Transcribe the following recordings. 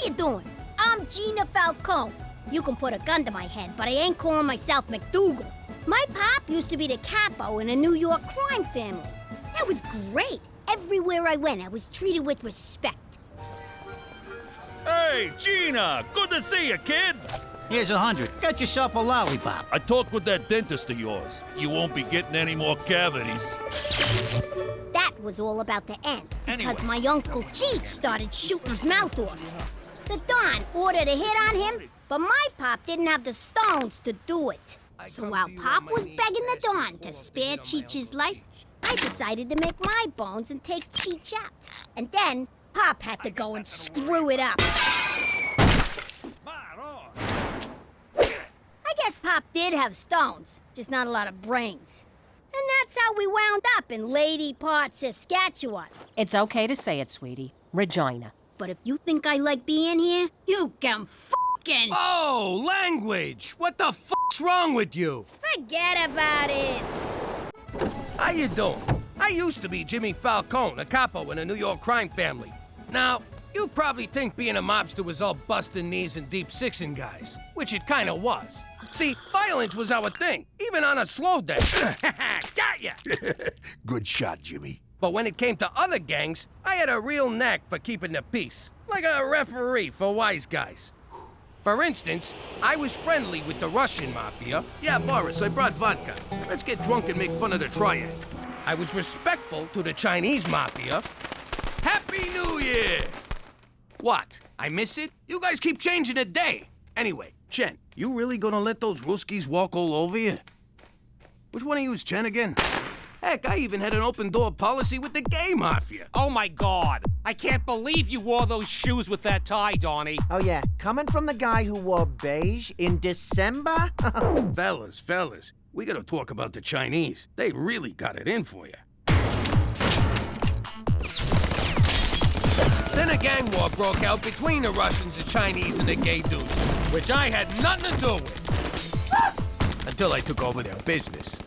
How you doing? I'm Gina Falcone. You can put a gun to my head, but I ain't calling myself MacDougal. My pop used to be the capo in a New York crime family. That was great. Everywhere I went, I was treated with respect. Hey, Gina! Good to see you, kid! Here's 100. Get yourself a lollipop. I talked with that dentist of yours. You won't be getting any more cavities. That was all about to end, because my Uncle Cheech started shooting his mouth off. The Don ordered a hit on him, but my pop didn't have the stones to do it. So while Pop was begging the Don to spare Cheech's life, I decided to make my bones and take Cheech out. And then Pop had to go and screw it up. I guess Pop did have stones, just not a lot of brains. And that's how we wound up in Lady Part, Saskatchewan. It's okay to say it, sweetie. Regina. But if you think I like being here, you can f***ing... Oh, language! What the f***'s wrong with you? Forget about it. How you doing? I used to be Jimmy Falcone, a capo in a New York crime family. Now, you probably think being a mobster was all busting knees and deep sixing guys, which it kinda was. See, violence was our thing, even on a slow day. Got ya! Good shot, Jimmy. But when it came to other gangs, I had a real knack for keeping the peace, like a referee for wise guys. For instance, I was friendly with the Russian mafia. Yeah, Boris, I brought vodka. Let's get drunk and make fun of the triad. I was respectful to the Chinese mafia. Happy New Year! What? I miss it? You guys keep changing the day. Anyway, Chen, you really gonna let those Ruskies walk all over you? Which one of you is Chen again? Heck, I even had an open-door policy with the gay mafia. Oh, my God. I can't believe you wore those shoes with that tie, Donnie. Oh, yeah. Coming from the guy who wore beige in December? Fellas, we gotta talk about the Chinese. They really got it in for you. Then a gang war broke out between the Russians, the Chinese, and the gay dudes, which I had nothing to do with. Until I took over their business.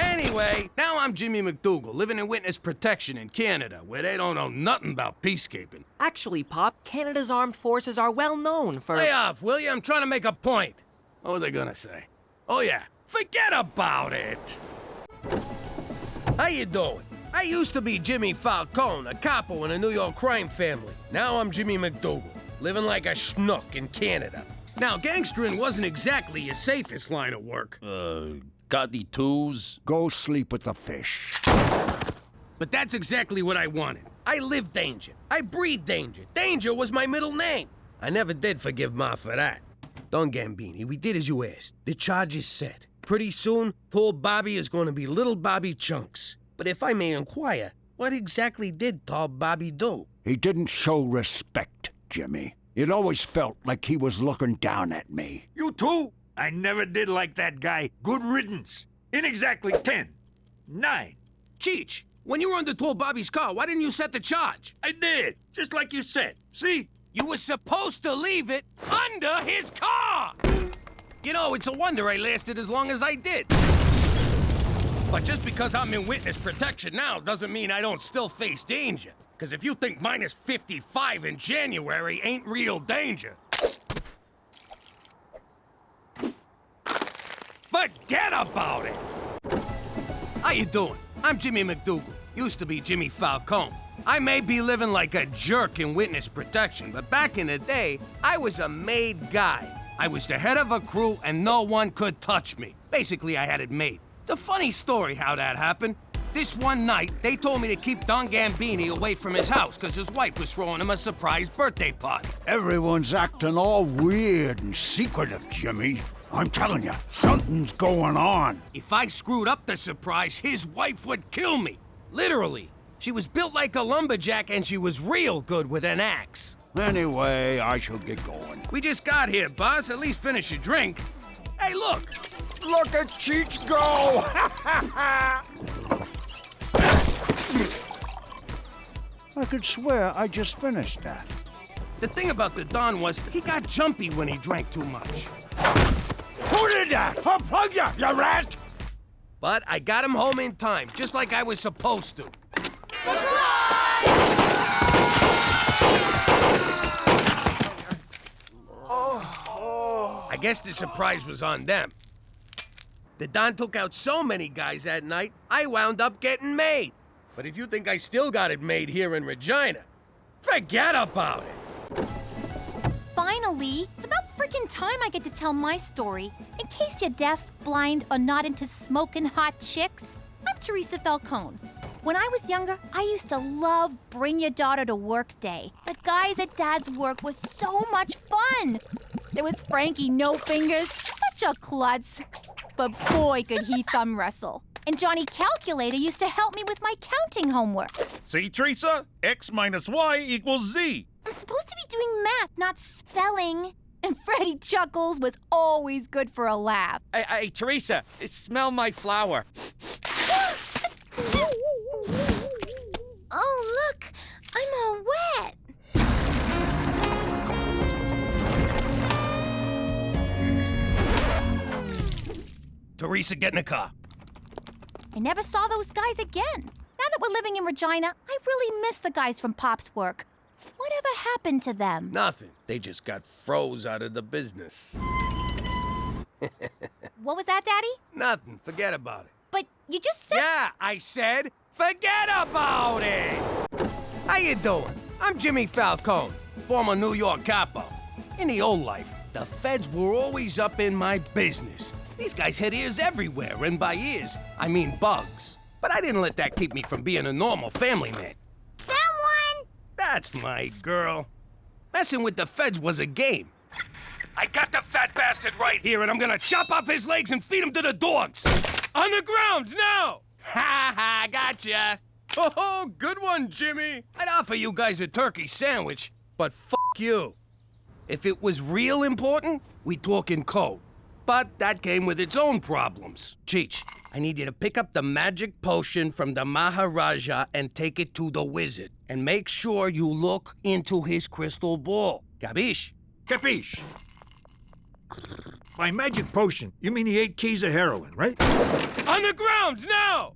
Anyway, now I'm Jimmy MacDougal, living in witness protection in Canada, where they don't know nothing about peacekeeping. Actually, Pop, Canada's armed forces are well known for... Lay off, will you? I'm trying to make a point. What was I gonna say? Oh yeah, forget about it! How you doing? I used to be Jimmy Falcone, a capo in a New York crime family. Now I'm Jimmy MacDougal, living like a schnook in Canada. Now, gangstering wasn't exactly your safest line of work. Got the twos? Go sleep with the fish. But that's exactly what I wanted. I live danger. I breathe danger. Danger was my middle name. I never did forgive Ma for that. Don Gambini, we did as you asked. The charge is set. Pretty soon, tall Bobby is going to be little Bobby Chunks. But if I may inquire, what exactly did tall Bobby do? He didn't show respect, Jimmy. It always felt like he was looking down at me. You too? I never did like that guy. Good riddance. In exactly 10, 9. Cheech, when you were under tall Bobby's car, why didn't you set the charge? I did, just like you said. See? You were supposed to leave it under his car! You know, it's a wonder I lasted as long as I did. But just because I'm in witness protection now doesn't mean I don't still face danger. Because if you think minus 55 in January ain't real danger, forget about it! How you doing? I'm Jimmy MacDougal. Used to be Jimmy Falcone. I may be living like a jerk in witness protection, but back in the day, I was a made guy. I was the head of a crew and no one could touch me. Basically, I had it made. It's a funny story how that happened. This one night, they told me to keep Don Gambini away from his house because his wife was throwing him a surprise birthday party. Everyone's acting all weird and secretive, Jimmy. I'm telling you, something's going on. If I screwed up the surprise, his wife would kill me. Literally. She was built like a lumberjack and she was real good with an axe. Anyway, I shall get going. We just got here, boss. At least finish your drink. Hey, look! Look at Cheech go! I could swear I just finished that. The thing about the Don was he got jumpy when he drank too much. Who did that? Unplug ya, you rat! But I got him home in time, just like I was supposed to. guess the surprise was on them. The Don took out so many guys that night, I wound up getting made. But if you think I still got it made here in Regina, forget about it. Finally, it's about freaking time I get to tell my story. In case you're deaf, blind, or not into smoking hot chicks, I'm Teresa Falcone. When I was younger, I used to love Bring Your Daughter to Work Day. The guys at Dad's work was so much fun. There was Frankie No Fingers, such a klutz. But boy, could he thumb wrestle. And Johnny Calculator used to help me with my counting homework. See, Teresa? X minus Y equals Z. I'm supposed to be doing math, not spelling. And Freddie Chuckles was always good for a laugh. Hey, Teresa, smell my flower. Oh, look, I'm all wet. Teresa, get in the car. I never saw those guys again. Now that we're living in Regina, I really miss the guys from Pop's work. Whatever happened to them? Nothing. They just got froze out of the business. What was that, Daddy? Nothing. Forget about it. But you just said... Yeah, I said, forget about it! How you doing? I'm Jimmy Falcone, former New York capo. In the old life, the feds were always up in my business. These guys had ears everywhere, and by ears, I mean bugs. But I didn't let that keep me from being a normal family man. Someone! That's my girl. Messing with the feds was a game. I got the fat bastard right here, and I'm gonna chop off his legs and feed him to the dogs. On the ground, now! Ha ha, gotcha. Oh, good one, Jimmy. I'd offer you guys a turkey sandwich, but f*** you. If it was real important, we'd talk in code. But that came with its own problems. Cheech, I need you to pick up the magic potion from the Maharaja and take it to the wizard. And make sure you look into his crystal ball. Capiche? Capiche? By magic potion, you mean he ate keys of heroin, right? On the ground, now!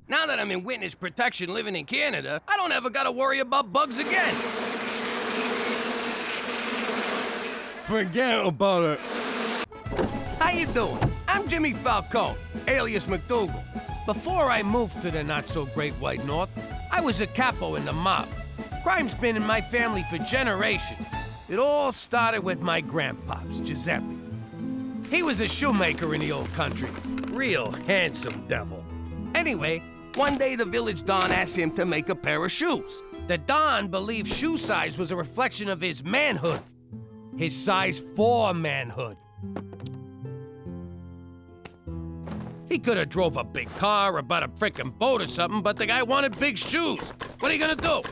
Now that I'm in witness protection living in Canada, I don't ever gotta worry about bugs again. Forget about it. How you doing? I'm Jimmy Falcone, alias MacDougal. Before I moved to the not-so-great White North, I was a capo in the mob. Crime's been in my family for generations. It all started with my grandpops, Giuseppe. He was a shoemaker in the old country. Real handsome devil. Anyway, one day the village Don asked him to make a pair of shoes. The Don believed shoe size was a reflection of his manhood. His size for manhood. He could have drove a big car or bought a frickin' boat or something, but the guy wanted big shoes. What are you gonna do?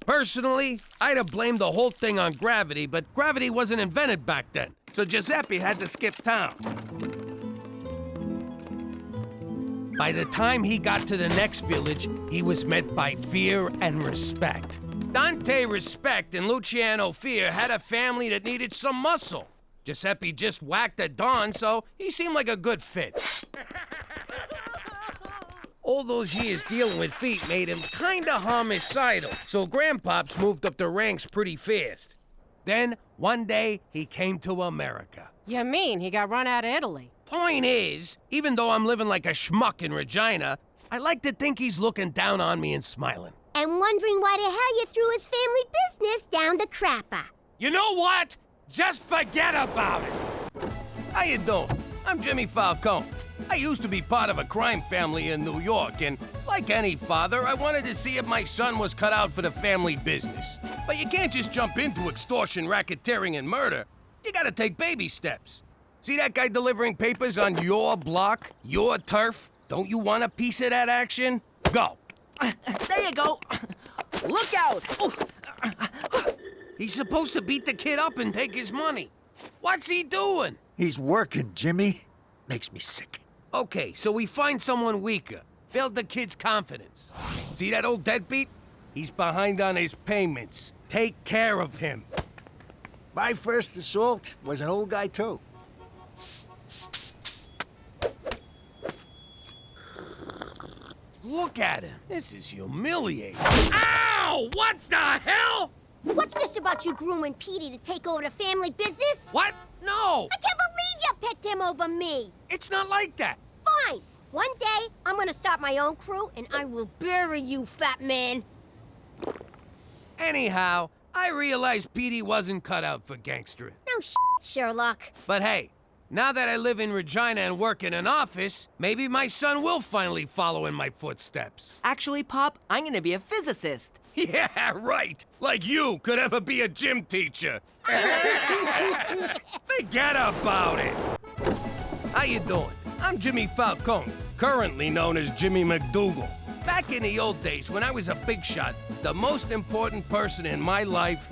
Personally, I'd have blamed the whole thing on gravity, but gravity wasn't invented back then, so Giuseppe had to skip town. By the time he got to the next village, he was met by fear and respect. Dante Respect and Luciano Fear had a family that needed some muscle. Giuseppe just whacked a Don, so he seemed like a good fit. All those years dealing with feet made him kinda homicidal, so Grandpops moved up the ranks pretty fast. Then, one day, he came to America. You mean he got run out of Italy? Point is, even though I'm living like a schmuck in Regina, I like to think he's looking down on me and smiling. And wondering why the hell you threw his family business down the crapper. You know what? Just forget about it. How you doing? I'm Jimmy Falcone. I used to be part of a crime family in New York, and like any father, I wanted to see if my son was cut out for the family business. But you can't just jump into extortion, racketeering, and murder. You gotta take baby steps. See that guy delivering papers on your block, your turf? Don't you want a piece of that action? Go. There you go. Look out. He's supposed to beat the kid up and take his money. What's he doing? He's working, Jimmy. Makes me sick. Okay, so we find someone weaker. Build the kid's confidence. See that old deadbeat? He's behind on his payments. Take care of him. My first assault was an old guy, too. Look at him. This is humiliating. Ow! What the hell? What's this about you grooming Petey to take over the family business? What? No! I can't believe you picked him over me! It's not like that. Fine! One day, I'm gonna start my own crew, and I will bury you, fat man! Anyhow, I realized Petey wasn't cut out for gangstering. No Sherlock. But hey, now that I live in Regina and work in an office, maybe my son will finally follow in my footsteps. Actually, Pop, I'm gonna be a physicist. Yeah, right. Like you could ever be a gym teacher. Forget about it. How you doing? I'm Jimmy Falcone, currently known as Jimmy MacDougal. Back in the old days, when I was a big shot, the most important person in my life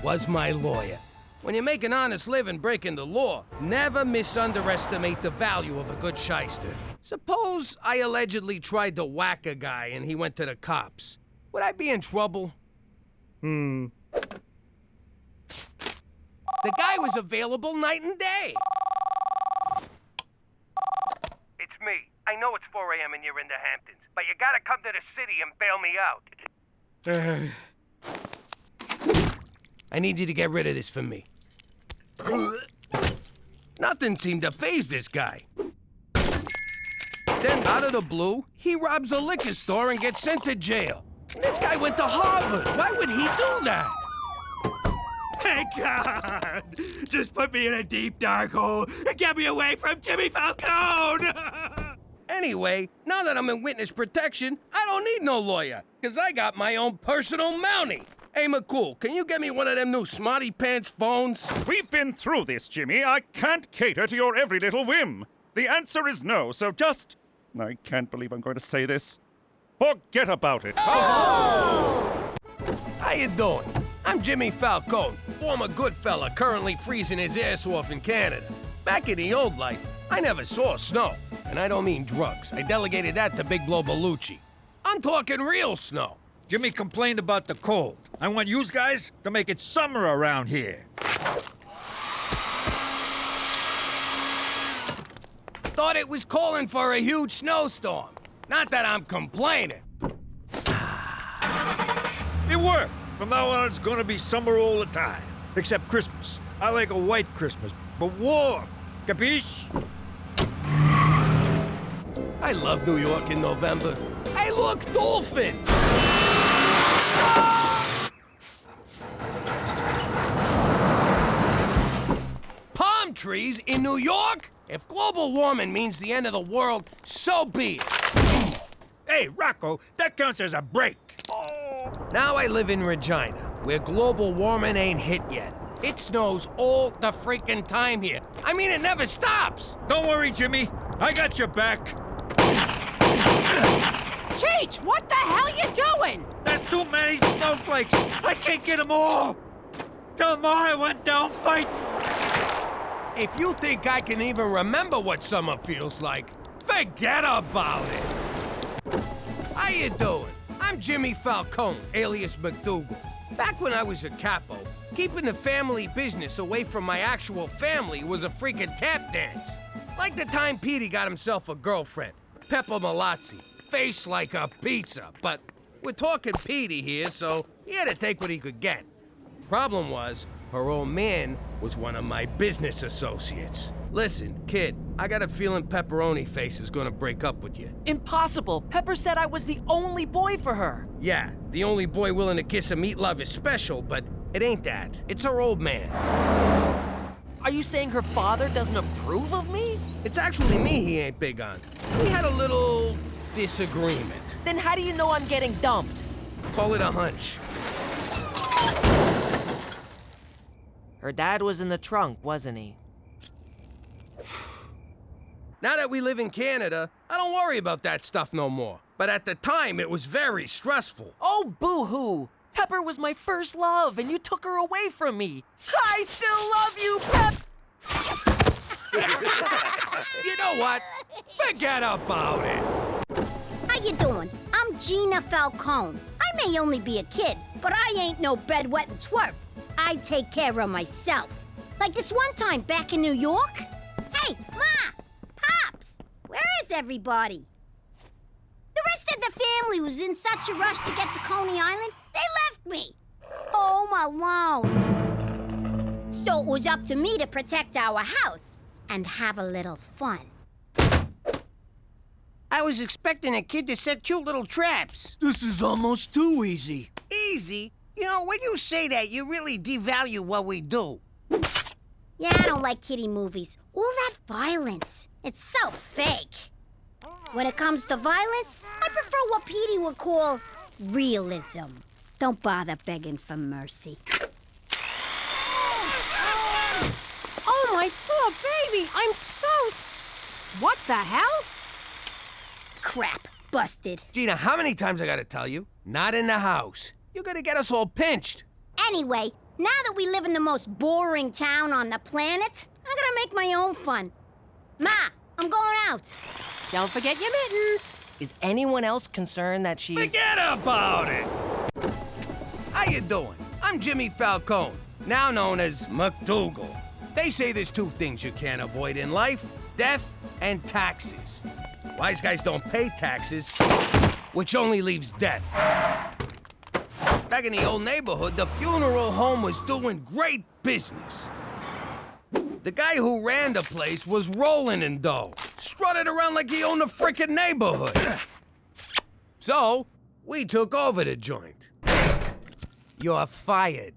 was my lawyer. When you make an honest living breaking the law, never misunderestimate the value of a good shyster. Suppose I allegedly tried to whack a guy and he went to the cops. Would I be in trouble? The guy was available night and day. It's me. I know it's 4 a.m. and you're in the Hamptons, but you gotta come to the city and bail me out. I need you to get rid of this for me. Nothing seemed to faze this guy. Then, out of the blue, he robs a liquor store and gets sent to jail. This guy went to Harvard. Why would he do that? Thank God! Just put me in a deep, dark hole and get me away from Jimmy Falcone! Anyway, now that I'm in witness protection, I don't need no lawyer, because I got my own personal Mountie. Hey, McCool, can you get me one of them new Smarty Pants phones? We've been through this, Jimmy. I can't cater to your every little whim. The answer is no, so just... I can't believe I'm going to say this. Forget about it. Oh! How you doing? I'm Jimmy Falcone, former good fella currently freezing his ass off in Canada. Back in the old life, I never saw snow. And I don't mean drugs. I delegated that to Big Blow Bellucci. I'm talking real snow. Jimmy complained about the cold. I want you guys to make it summer around here. Thought it was calling for a huge snowstorm. Not that I'm complaining. It worked. From now on, it's gonna be summer all the time. Except Christmas. I like a white Christmas, but warm. Capiche? I love New York in November. Hey, look, dolphins! Palm trees in New York? If global warming means the end of the world, so be it. Hey, Rocco, that counts as a break. Now I live in Regina, where global warming ain't hit yet. It snows all the freaking time here. I mean, it never stops. Don't worry, Jimmy. I got your back. Cheech, what the hell you doing? There's too many snowflakes. I can't get them all. Tell them I went down fighting. If you think I can even remember what summer feels like, forget about it. How you doing? I'm Jimmy Falcone, alias MacDougal. Back when I was a capo, keeping the family business away from my actual family was a freaking tap dance. Like the time Petey got himself a girlfriend, Pepper Malazzi, face like a pizza. But we're talking Petey here, so he had to take what he could get. Problem was, her old man was one of my business associates. Listen, kid, I got a feeling Pepperoni Face is gonna break up with you. Impossible. Pepper said I was the only boy for her. Yeah, the only boy willing to kiss a meat love is special, but it ain't that. It's her old man. Are you saying her father doesn't approve of me? It's actually me he ain't big on. We had a little disagreement. Then how do you know I'm getting dumped? Call it a hunch. Her dad was in the trunk, wasn't he? Now that we live in Canada, I don't worry about that stuff no more. But at the time, it was very stressful. Oh, boo-hoo! Pepper was my first love, and you took her away from me. I still love you, Pep! You know what? Forget about it. How you doing? I'm Gina Falcone. I may only be a kid, but I ain't no bedwetting twerp. I take care of myself. Like this one time back in New York. Hey, Ma! Pops! Where is everybody? The rest of the family was in such a rush to get to Coney Island, they left me. Oh alone. So it was up to me to protect our house and have a little fun. I was expecting a kid to set cute little traps. This is almost too easy. Easy? You know, when you say that, you really devalue what we do. Yeah, I don't like kiddie movies. All that violence. It's so fake. When it comes to violence, I prefer what Petey would call realism. Don't bother begging for mercy. Oh, my poor baby. I'm so... What the hell? Crap. Busted. Gina, how many times I gotta tell you? Not in the house. You're gonna get us all pinched. Anyway, now that we live in the most boring town on the planet, I'm gonna make my own fun. Ma, I'm going out. Don't forget your mittens. Is anyone else concerned that she's... Forget about it! How you doing? I'm Jimmy Falcone, now known as MacDougal. They say there's two things you can't avoid in life, death and taxes. Wise guys don't pay taxes, which only leaves death. Back in the old neighborhood, the funeral home was doing great business. The guy who ran the place was rolling in dough, strutted around like he owned the frickin' neighborhood. So, we took over the joint. You're fired.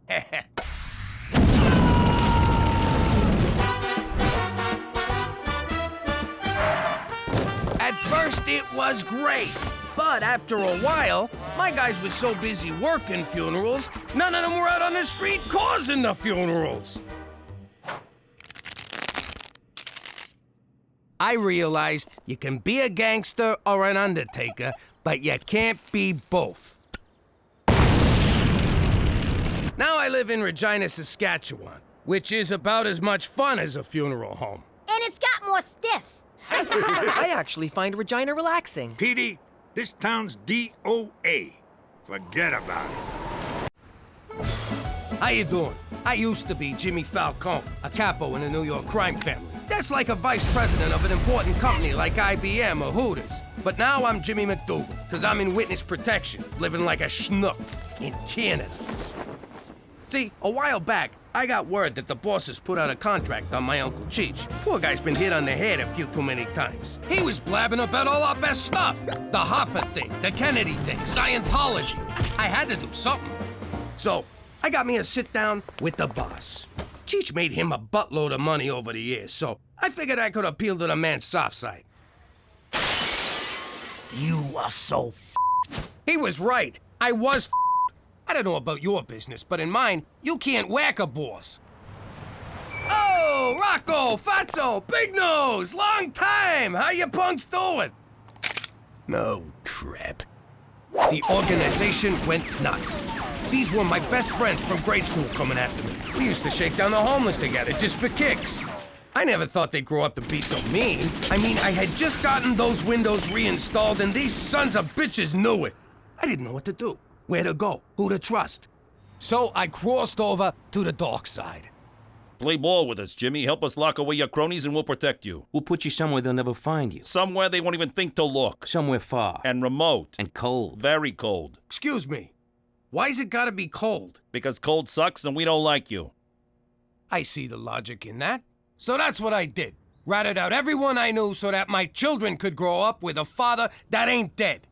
At first, it was great. But after a while, my guys were so busy working funerals, none of them were out on the street causing the funerals. I realized you can be a gangster or an undertaker, but you can't be both. Now I live in Regina, Saskatchewan, which is about as much fun as a funeral home. And it's got more stiffs. I actually find Regina relaxing. Petey, this town's DOA. Forget about it. How you doing? I used to be Jimmy Falcone, a capo in the New York crime family. That's like a vice president of an important company like IBM or Hooters. But now I'm Jimmy MacDougal, because I'm in witness protection, living like a schnook in Canada. See, a while back, I got word that the bosses put out a contract on my Uncle Cheech. Poor guy's been hit on the head a few too many times. He was blabbing about all our best stuff. The Hoffa thing, the Kennedy thing, Scientology. I had to do something. So, I got me a sit-down with the boss. Cheech made him a buttload of money over the years, so I figured I could appeal to the man's soft side. You are so He was right. I was I don't know about your business, but in mine, you can't whack a boss. Oh, Rocco, Fatso, Big Nose, long time. How you punks doing? No crap. The organization went nuts. These were my best friends from grade school coming after me. We used to shake down the homeless together just for kicks. I never thought they'd grow up to be so mean. I mean, I had just gotten those windows reinstalled and these sons of bitches knew it. I didn't know what to do, where to go, who to trust. So I crossed over to the dark side. Play ball with us, Jimmy. Help us lock away your cronies and we'll protect you. We'll put you somewhere they'll never find you. Somewhere they won't even think to look. Somewhere far. And remote. And cold. Very cold. Excuse me. Why's it gotta be cold? Because cold sucks and we don't like you. I see the logic in that. So that's what I did. Ratted out everyone I knew so that my children could grow up with a father that ain't dead.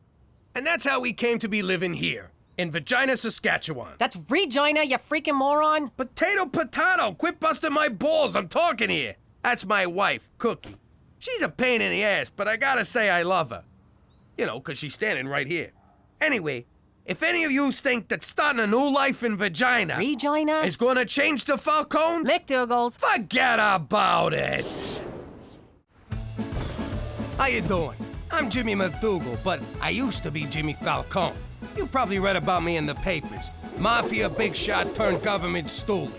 And that's how we came to be living here, in Regina, Saskatchewan. That's Regina, you freaking moron. Potato, quit busting my balls, I'm talking here. That's my wife, Cookie. She's a pain in the ass, but I gotta say I love her. You know, 'cause she's standing right here. Anyway, if any of you think that starting a new life in Regina is gonna change the Falcones, MacDougals, forget about it. How you doing? I'm Jimmy MacDougal, but I used to be Jimmy Falcone. You probably read about me in the papers. Mafia big shot turned government stoolie.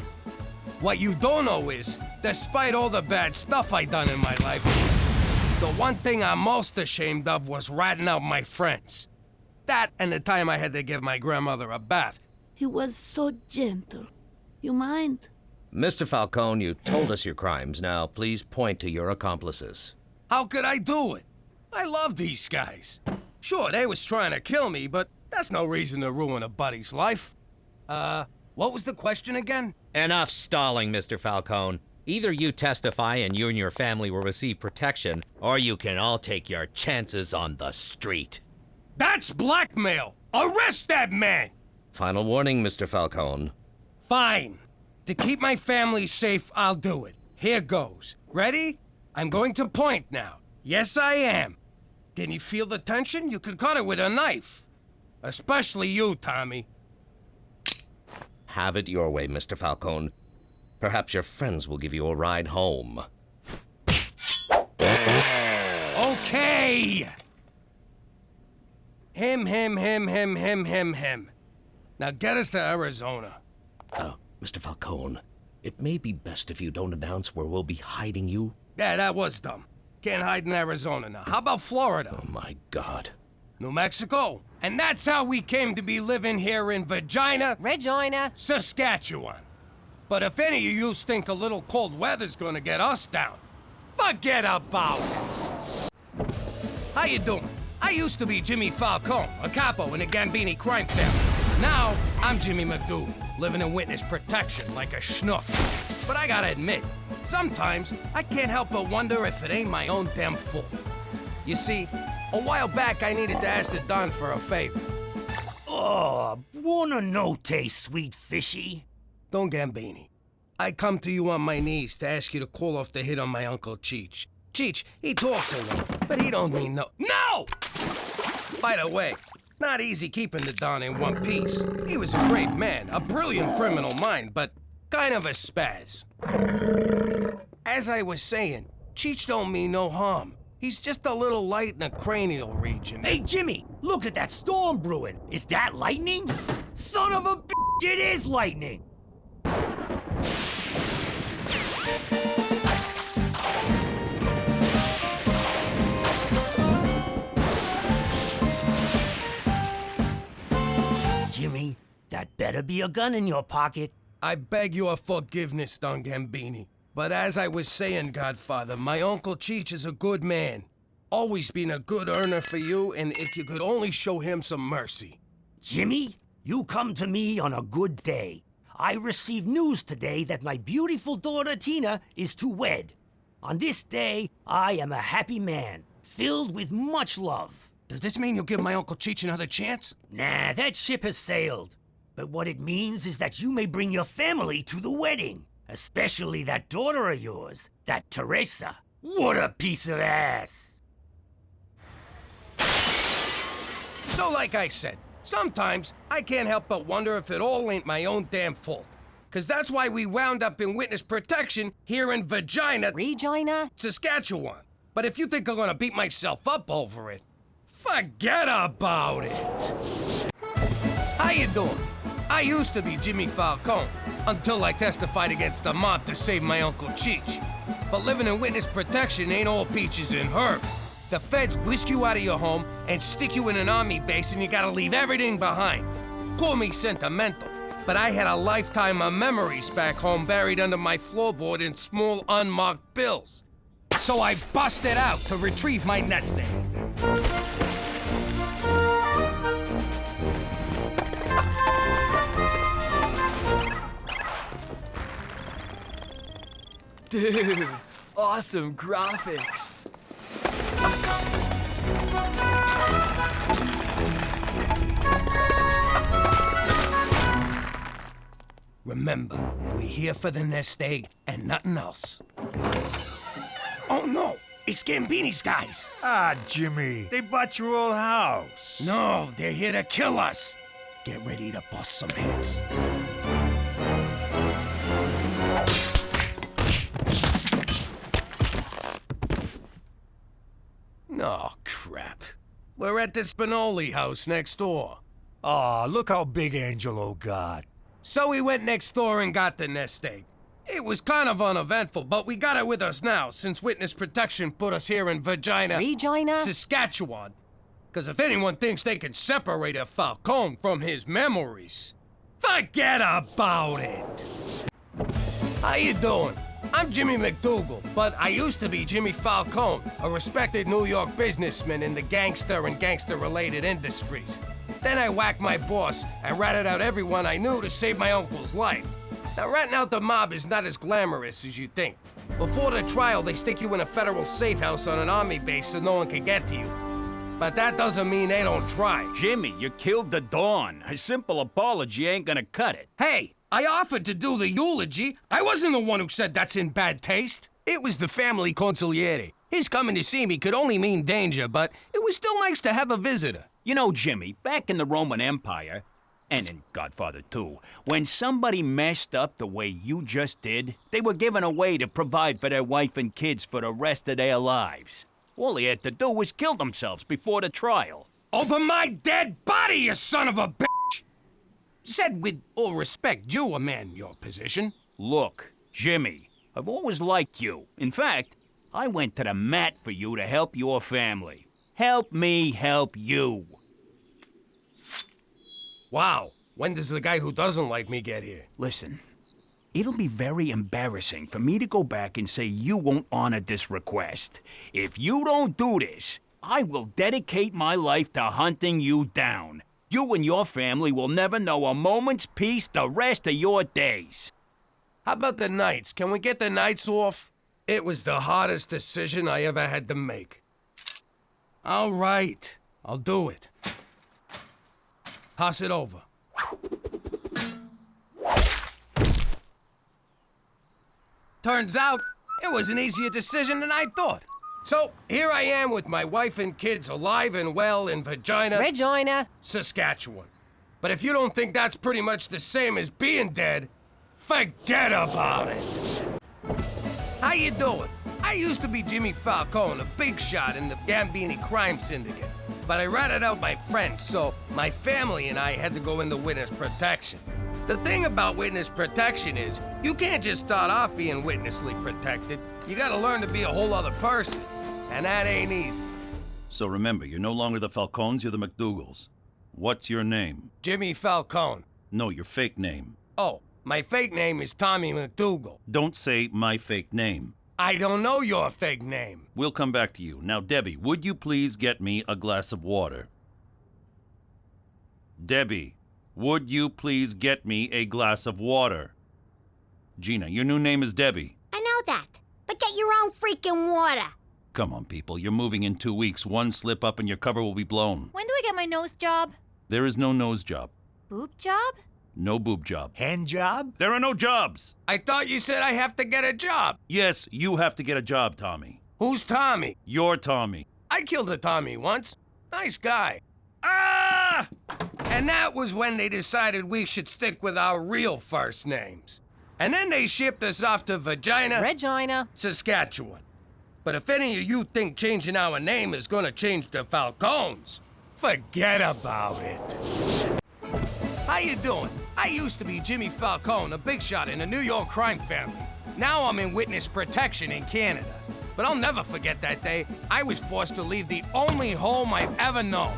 What you don't know is, despite all the bad stuff I done in my life, the one thing I'm most ashamed of was ratting out my friends. That and the time I had to give my grandmother a bath. He was so gentle. You mind? Mr. Falcone, you told us your crimes. Now, please point to your accomplices. How could I do it? I love these guys. Sure, they was trying to kill me, but that's no reason to ruin a buddy's life. What was the question again? Enough stalling, Mr. Falcone. Either you testify and you and your family will receive protection, or you can all take your chances on the street. That's blackmail! Arrest that man! Final warning, Mr. Falcone. Fine. To keep my family safe, I'll do it. Here goes. Ready? I'm going to point now. Yes, I am. Can you feel the tension? You can cut it with a knife. Especially you, Tommy. Have it your way, Mr. Falcone. Perhaps your friends will give you a ride home. Okay! Him. Now get us to Arizona. Mr. Falcone, it may be best if you don't announce where we'll be hiding you. Yeah, that was dumb. Can't hide in Arizona now. How about Florida? Oh, my God. New Mexico. And that's how we came to be living here in Regina, Saskatchewan. But if any of you think a little cold weather's gonna get us down, forget about it. How you doing? I used to be Jimmy Falcone, a capo in the Gambini crime family. Now, I'm Jimmy MacDougal, living in witness protection like a schnook. But I gotta admit, sometimes I can't help but wonder if it ain't my own damn fault. You see, a while back I needed to ask the Don for a favor. Oh, buona notte, sweet fishy. Don Gambini, I come to you on my knees to ask you to call off the hit on my Uncle Cheech. Cheech, he talks a lot, but he don't mean no. No! By the way, not easy keeping the Don in one piece. He was a great man, a brilliant criminal mind, but kind of a spaz. As I was saying, Cheech don't mean no harm. He's just a little light in the cranial region. Hey, Jimmy, look at that storm brewing. Is that lightning? Son of a bitch, it is lightning! Jimmy, that better be a gun in your pocket. I beg your forgiveness, Don Gambini. But as I was saying, Godfather, my Uncle Cheech is a good man. Always been a good earner for you, and if you could only show him some mercy. Jimmy, you come to me on a good day. I received news today that my beautiful daughter Tina is to wed. On this day, I am a happy man, filled with much love. Does this mean you'll give my Uncle Cheech another chance? Nah, that ship has sailed. But what it means is that you may bring your family to the wedding. Especially that daughter of yours, that Teresa. What a piece of ass! So like I said, sometimes I can't help but wonder if it all ain't my own damn fault. 'Cause that's why we wound up in witness protection here in Regina, Saskatchewan. But if you think I'm gonna beat myself up over it, forget about it. How you doing? I used to be Jimmy Falcone, until I testified against the mob to save my Uncle Cheech. But living in witness protection ain't all peaches and herb. The feds whisk you out of your home and stick you in an army base and you gotta leave everything behind. Call me sentimental, but I had a lifetime of memories back home buried under my floorboard in small unmarked bills. So I busted out to retrieve my nest egg. Dude, awesome graphics. Remember, we're here for the nest egg and nothing else. Oh no, it's Gambini's guys. Ah, Jimmy, they bought your old house. No, they're here to kill us. Get ready to bust some heads. Oh, crap. We're at the Spinoli house next door. Aw, look how big Angelo got. So we went next door and got the nest egg. It was kind of uneventful, but we got it with us now since witness protection put us here in Regina, Saskatchewan. Because if anyone thinks they can separate a Falcone from his memories, forget about it. How you doing? I'm Jimmy MacDougal, but I used to be Jimmy Falcone, a respected New York businessman in the gangster and gangster-related industries. Then I whacked my boss and ratted out everyone I knew to save my uncle's life. Now, ratting out the mob is not as glamorous as you think. Before the trial, they stick you in a federal safe house on an army base so no one can get to you. But that doesn't mean they don't try. Jimmy, you killed the Dawn. A simple apology ain't gonna cut it. Hey, I offered to do the eulogy. I wasn't the one who said that's in bad taste. It was the family consigliere. His coming to see me could only mean danger, but it was still nice to have a visitor. You know, Jimmy, back in the Roman Empire, and in Godfather 2, when somebody messed up the way you just did, they were given a way to provide for their wife and kids for the rest of their lives. All they had to do was kill themselves before the trial. Over my dead body, you son of a bitch! Said with all respect, you a man in your position. Look, Jimmy, I've always liked you. In fact, I went to the mat for you to help your family. Help me help you. Wow, when does the guy who doesn't like me get here? Listen, it'll be very embarrassing for me to go back and say you won't honor this request. If you don't do this, I will dedicate my life to hunting you down. You and your family will never know a moment's peace the rest of your days. How about the nights? Can we get the nights off? It was the hardest decision I ever had to make. All right, I'll do it. Pass it over. Turns out, it was an easier decision than I thought. So, here I am with my wife and kids alive and well in Regina, Saskatchewan. But if you don't think that's pretty much the same as being dead, forget about it. How you doing? I used to be Jimmy Falcone, a big shot in the Gambini crime syndicate. But I ratted out my friends, so my family and I had to go into witness protection. The thing about witness protection is, you can't just start off being witnessly protected. You gotta learn to be a whole other person, and that ain't easy. So remember, you're no longer the Falcones, you're the MacDougals. What's your name? Jimmy Falcone. No, your fake name. Oh, my fake name is Tommy MacDougal. Don't say my fake name. I don't know your fake name. We'll come back to you. Now, Debbie, would you please get me a glass of water? Debbie, would you please get me a glass of water? Gina, your new name is Debbie. I know that, but get your own freaking water. Come on, people. You're moving in 2 weeks. One slip up and your cover will be blown. When do I get my nose job? There is no nose job. Boob job? No boob job. Hand job? There are no jobs. I thought you said I have to get a job. Yes, you have to get a job, Tommy. Who's Tommy? You're Tommy. I killed a Tommy once. Nice guy. Ah! And that was when they decided we should stick with our real first names. And then they shipped us off to Regina, Saskatchewan. But if any of you think changing our name is gonna change the Falcones, forget about it. How you doing? I used to be Jimmy Falcone, a big shot in a New York crime family. Now I'm in witness protection in Canada. But I'll never forget that day I was forced to leave the only home I've ever known.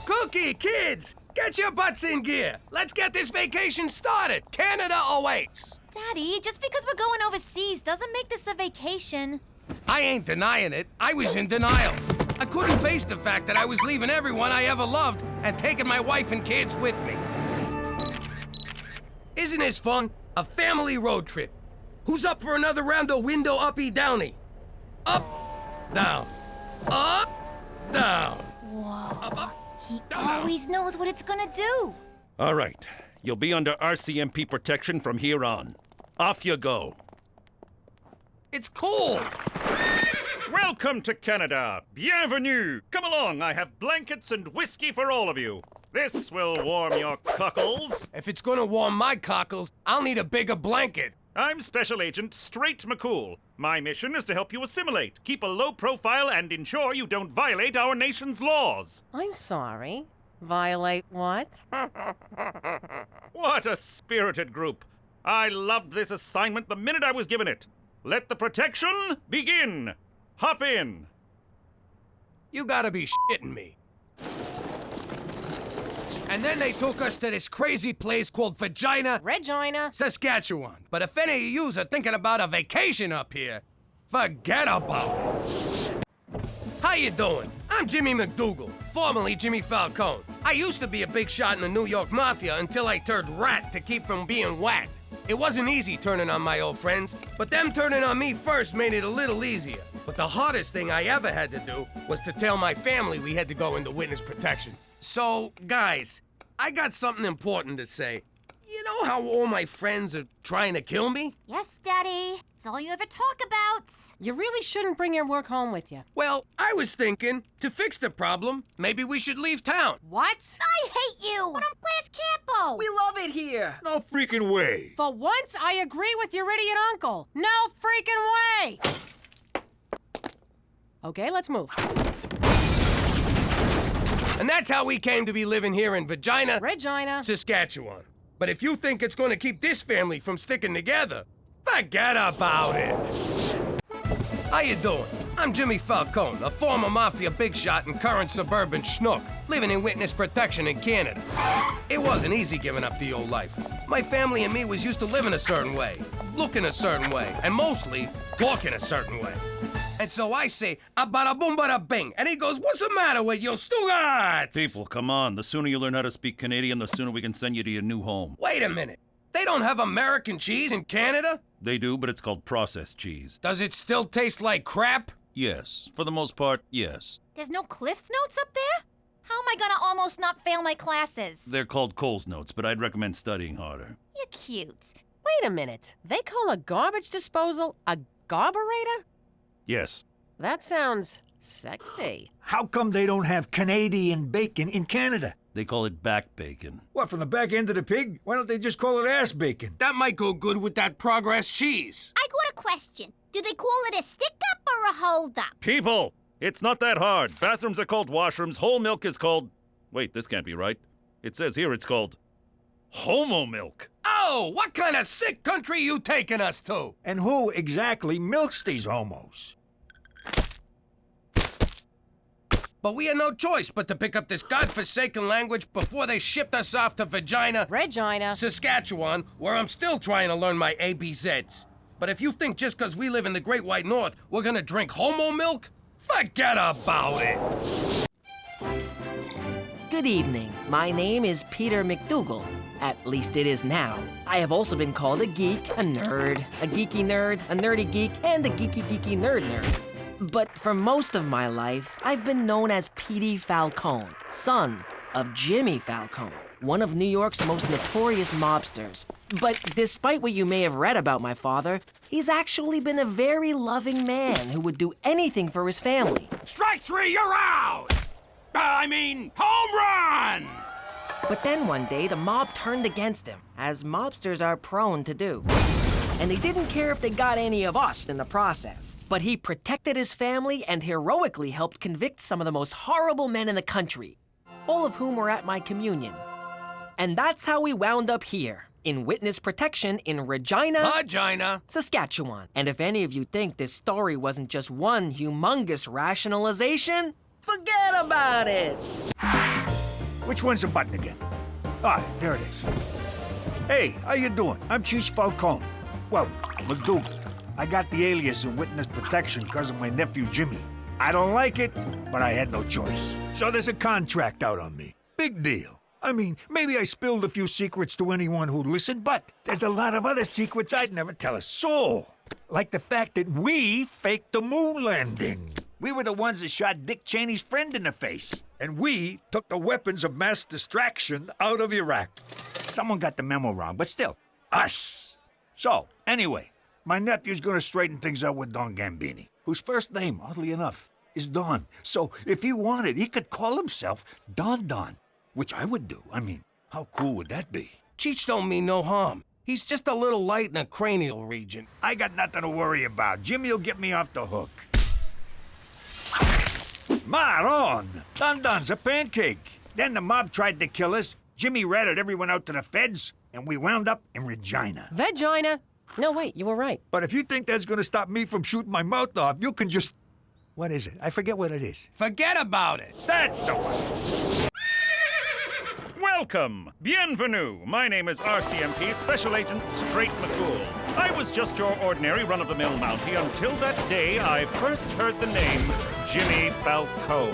Cookie, kids, get your butts in gear. Let's get this vacation started. Canada awaits. Daddy, just because we're going overseas doesn't make this a vacation. I ain't denying it. I was in denial. I couldn't face the fact that I was leaving everyone I ever loved and taking my wife and kids with me. Isn't this fun? A family road trip. Who's up for another round of window uppy downy? Up, down, up, down. Whoa. Up, he down. always knows what it's gonna do. All right. You'll be under RCMP protection from here on. Off you go. It's cool. Welcome to Canada. Bienvenue. Come along. I have blankets and whiskey for all of you. This will warm your cockles. If it's gonna warm my cockles, I'll need a bigger blanket. I'm Special Agent Straight McCool. My mission is to help you assimilate, keep a low profile, and ensure you don't violate our nation's laws. I'm sorry. Violate what? What a spirited group. I loved this assignment the minute I was given it. Let the protection begin. Hop in. You gotta be shitting me. And then they took us to this crazy place called Regina, Saskatchewan. But if any of yous are thinking about a vacation up here, forget about it. How you doing? I'm Jimmy MacDougal, formerly Jimmy Falcone. I used to be a big shot in the New York Mafia until I turned rat to keep from being whacked. It wasn't easy turning on my old friends, but them turning on me first made it a little easier. But the hardest thing I ever had to do was to tell my family we had to go into witness protection. So, guys, I got something important to say. You know how all my friends are trying to kill me? Yes, Daddy. It's all you ever talk about. You really shouldn't bring your work home with you. Well, I was thinking, to fix the problem, maybe we should leave town. What? I hate you! But I'm Class Capo! We love it here! No freaking way! For once, I agree with your idiot uncle. No freaking way! Okay, let's move. And that's how we came to be living here in Regina, Saskatchewan. But if you think it's going to keep this family from sticking together, forget about it. How you doing? I'm Jimmy Falcone, a former mafia big shot and current suburban schnook, living in witness protection in Canada. It wasn't easy giving up the old life. My family and me was used to living a certain way, looking a certain way, and mostly talking a certain way. And so I say, a bada boom bada bing, and he goes, what's the matter with you, Stugarts? People, come on. The sooner you learn how to speak Canadian, the sooner we can send you to your new home. Wait a minute. They don't have American cheese in Canada? They do, but it's called processed cheese. Does it still taste like crap? Yes. For the most part, yes. There's no Cliff's Notes up there? How am I gonna almost not fail my classes? They're called Cole's Notes, but I'd recommend studying harder. You're cute. Wait a minute. They call a garbage disposal a garburator? Yes. That sounds sexy. How come they don't have Canadian bacon in Canada? They call it back bacon. What, from the back end of the pig? Why don't they just call it ass bacon? That might go good with that Progress cheese. I got a question. Do they call it a stick-up or a hold-up? People! It's not that hard. Bathrooms are called washrooms. Whole milk is called... Wait, this can't be right. It says here it's called... homo milk. Oh, what kind of sick country you taking us to? And who exactly milks these homos? But we had no choice but to pick up this godforsaken language before they shipped us off to Regina, Saskatchewan, where I'm still trying to learn my ABZs. But if you think just because we live in the Great White North, we're gonna drink homo milk, forget about it. Good evening. My name is Peter MacDougal. At least it is now. I have also been called a geek, a nerd, a geeky nerd, a nerdy geek, and a geeky nerd. But for most of my life, I've been known as Petey Falcone, son of Jimmy Falcone, one of New York's most notorious mobsters. But despite what you may have read about my father, he's actually been a very loving man who would do anything for his family. Strike three, you're out! Home run! But then one day, the mob turned against him, as mobsters are prone to do. And they didn't care if they got any of us in the process. But he protected his family and heroically helped convict some of the most horrible men in the country, all of whom were at my communion. And that's how we wound up here, in witness protection in Regina, Saskatchewan. And if any of you think this story wasn't just one humongous rationalization, forget about it! Which one's the button again? Ah, there it is. Hey, how you doing? I'm Cheech Falcone. Well, MacDougal. I got the alias in witness protection because of my nephew Jimmy. I don't like it, but I had no choice. So there's a contract out on me. Big deal. I mean, maybe I spilled a few secrets to anyone who'd listen, but there's a lot of other secrets I'd never tell a soul. Like the fact that we faked the moon landing. We were the ones that shot Dick Cheney's friend in the face. And we took the weapons of mass distraction out of Iraq. Someone got the memo wrong, but still, us. So, anyway, my nephew's gonna straighten things out with Don Gambini, whose first name, oddly enough, is Don. So, if he wanted, he could call himself Don, which I would do. I mean, how cool would that be? Cheech don't mean no harm. He's just a little light in the cranial region. I got nothing to worry about. Jimmy'll get me off the hook. Maron! Don's a pancake. Then the mob tried to kill us. Jimmy ratted everyone out to the feds, and we wound up in Regina. Vagina? No, wait, you were right. But if you think that's gonna stop me from shooting my mouth off, you can just... What is it? I forget what it is. Forget about it. That's the one. Welcome! Bienvenue! My name is RCMP Special Agent Straight McCool. I was just your ordinary run-of-the-mill Mountie until that day I first heard the name Jimmy Falcone.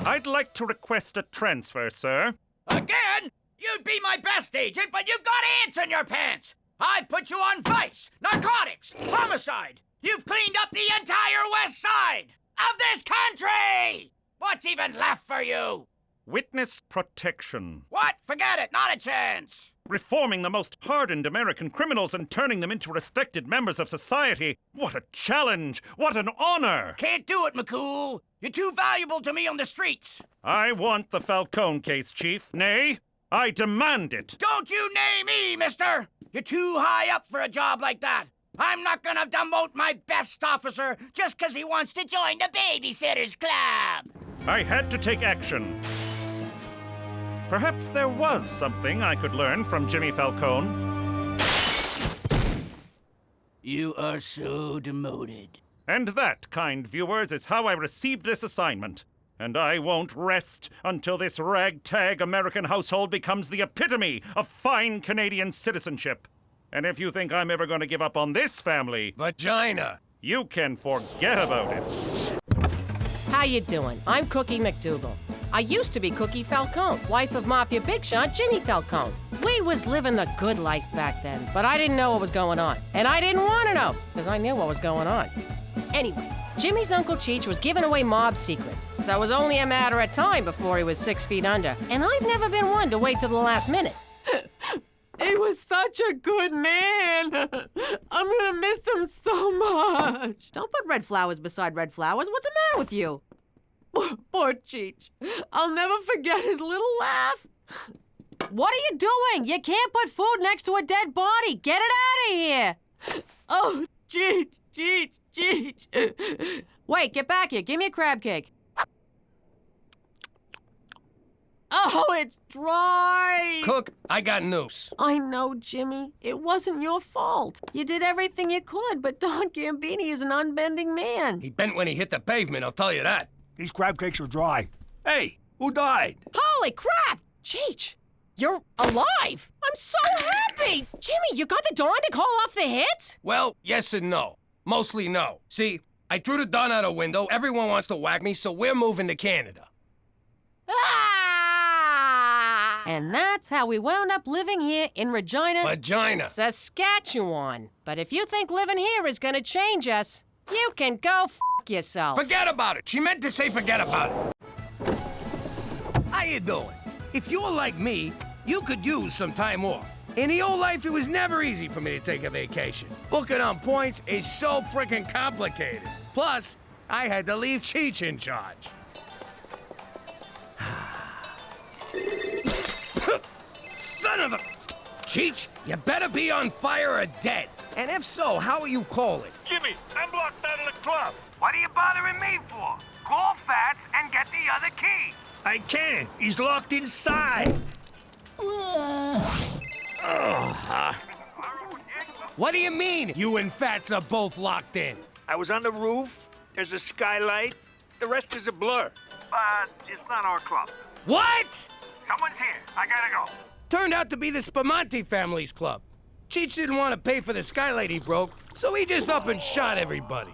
I'd like to request a transfer, sir. Again? You'd be my best agent, but you've got ants in your pants! I'd put you on vice, narcotics, homicide! You've cleaned up the entire west side of this country! What's even left for you? Witness protection. What? Forget it, not a chance! Reforming the most hardened American criminals and turning them into respected members of society. What a challenge! What an honor! Can't do it, McCool. You're too valuable to me on the streets. I want the Falcone case, Chief. Nay, I demand it. Don't you nay me, mister! You're too high up for a job like that. I'm not gonna demote my best officer just 'cause he wants to join the Babysitters Club. I had to take action. Perhaps there was something I could learn from Jimmy Falcone. You are so demoted. And that, kind viewers, is how I received this assignment. And I won't rest until this ragtag American household becomes the epitome of fine Canadian citizenship. And if you think I'm ever going to give up on this family... Vagina! You can forget about it. How you doing? I'm Cookie MacDougal. I used to be Cookie Falcone, wife of Mafia Big Shot Jimmy Falcone. We was living the good life back then, but I didn't know what was going on. And I didn't want to know, because I knew what was going on. Anyway, Jimmy's Uncle Cheech was giving away mob secrets, so it was only a matter of time before he was 6 feet under. And I've never been one to wait till the last minute. He was such a good man. I'm gonna miss him so much. Don't put red flowers beside red flowers. What's the matter with you? Poor Cheech. I'll never forget his little laugh. What are you doing? You can't put food next to a dead body. Get it out of here. Oh, Cheech, Cheech, Cheech. Wait, get back here. Give me a crab cake. Oh, it's dry! Cook, I got news. I know, Jimmy. It wasn't your fault. You did everything you could, but Don Gambini is an unbending man. He bent when he hit the pavement, I'll tell you that. These crab cakes are dry. Hey, who died? Holy crap! Cheech, you're alive! I'm so happy! Jimmy, you got the Don to call off the hit? Well, yes and no. Mostly no. See, I threw the Don out a window, everyone wants to whack me, so we're moving to Canada. And that's how we wound up living here in Regina, Saskatchewan. But if you think living here is gonna change us, you can go f*** yourself. Forget about it. She meant to say forget about it. How you doing? If you're like me, you could use some time off. In the old life, it was never easy for me to take a vacation. Booking on points is so freaking complicated. Plus, I had to leave Cheech in charge. Son of a... Cheech, you better be on fire or dead. And if so, how will you call it? Jimmy, I'm locked out of the club. What are you bothering me for? Call Fats and get the other key. I can't. He's locked inside. What do you mean, you and Fats are both locked in? I was on the roof. There's a skylight. The rest is a blur. But it's not our club. What? Someone's here. I gotta go. Turned out to be the Spumante family's club. Cheech didn't want to pay for the skylight he broke, so he just up and shot everybody.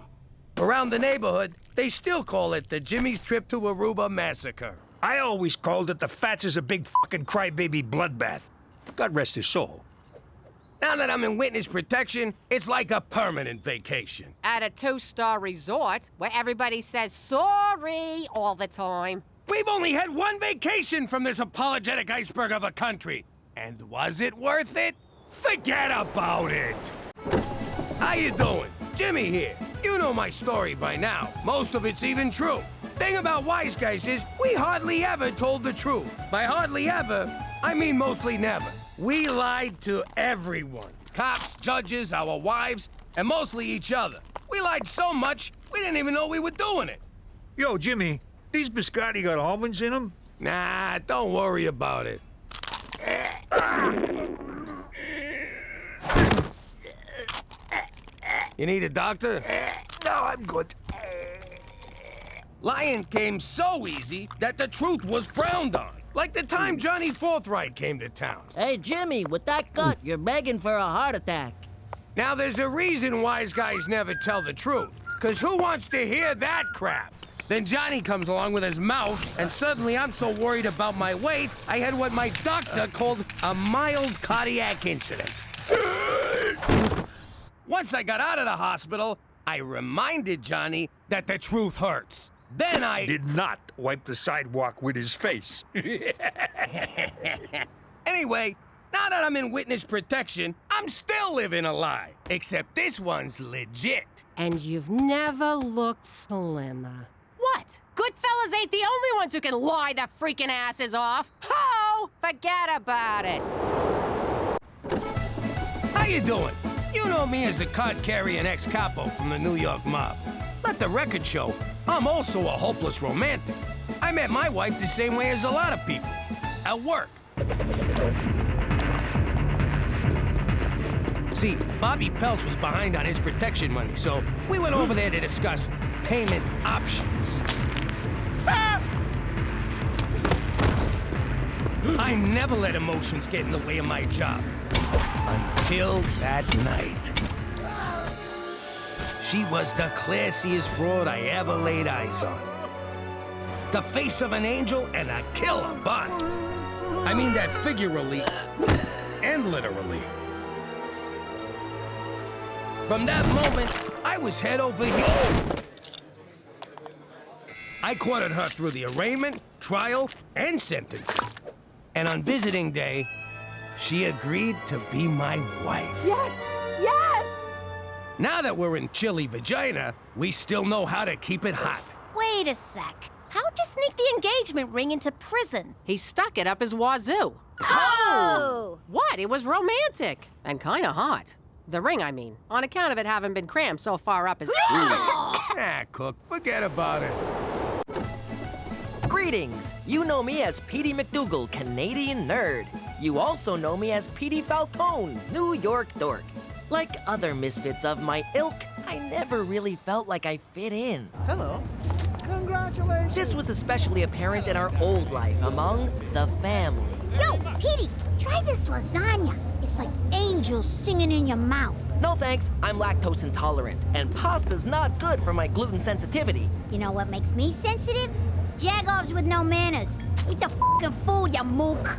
Around the neighborhood, they still call it the Jimmy's Trip to Aruba Massacre. I always called it the Fats is a big fucking crybaby bloodbath. God rest his soul. Now that I'm in witness protection, it's like a permanent vacation. At a 2-star resort where everybody says sorry all the time. We've only had one vacation from this apologetic iceberg of a country. And was it worth it? Forget about it! How you doing? Jimmy here. You know my story by now. Most of it's even true. Thing about wise guys is we hardly ever told the truth. By hardly ever, I mean mostly never. We lied to everyone. Cops, judges, our wives, and mostly each other. We lied so much, we didn't even know we were doing it. Yo, Jimmy, these biscotti got almonds in them? Nah, don't worry about it. You need a doctor? No, I'm good. Lying came so easy that the truth was frowned on. Like the time Johnny Forthright came to town. Hey, Jimmy, with that gut, you're begging for a heart attack. Now, there's a reason wise guys never tell the truth. 'Cause who wants to hear that crap? Then Johnny comes along with his mouth, and suddenly I'm so worried about my weight, I had what my doctor called a mild cardiac incident. Once I got out of the hospital, I reminded Johnny that the truth hurts. Then I did not wipe the sidewalk with his face. Anyway, now that I'm in witness protection, I'm still living a lie. Except this one's legit. And you've never looked slimmer. What? Goodfellas ain't the only ones who can lie their freaking asses off. Ho! Forget about it. How you doing? You know me as a card-carrying ex-capo from the New York mob. Let the record show, I'm also a hopeless romantic. I met my wife the same way as a lot of people. At work. See, Bobby Peltz was behind on his protection money, so we went over there to discuss payment options. I never let emotions get in the way of my job. Until that night. She was the classiest broad I ever laid eyes on. The face of an angel and a killer butt. I mean that figuratively and literally. From that moment, I was head over heels. I courted her through the arraignment, trial, and sentencing. And on visiting day, she agreed to be my wife. Yes! Yes! Now that we're in chilly Regina, we still know how to keep it hot. Wait a sec. How'd you sneak the engagement ring into prison? He stuck it up his wazoo. Oh! What? It was romantic. And kinda hot. The ring, I mean. On account of it having been crammed so far up his... Ah, Cook, forget about it. Greetings! You know me as Petey MacDougal, Canadian nerd. You also know me as Petey Falcone, New York dork. Like other misfits of my ilk, I never really felt like I fit in. Hello. Congratulations. This was especially apparent in our old life among the family. Yo, Petey, try this lasagna. It's like angels singing in your mouth. No thanks, I'm lactose intolerant, and pasta's not good for my gluten sensitivity. You know what makes me sensitive? Jagoffs with no manners. Eat the f***ing food, you mook.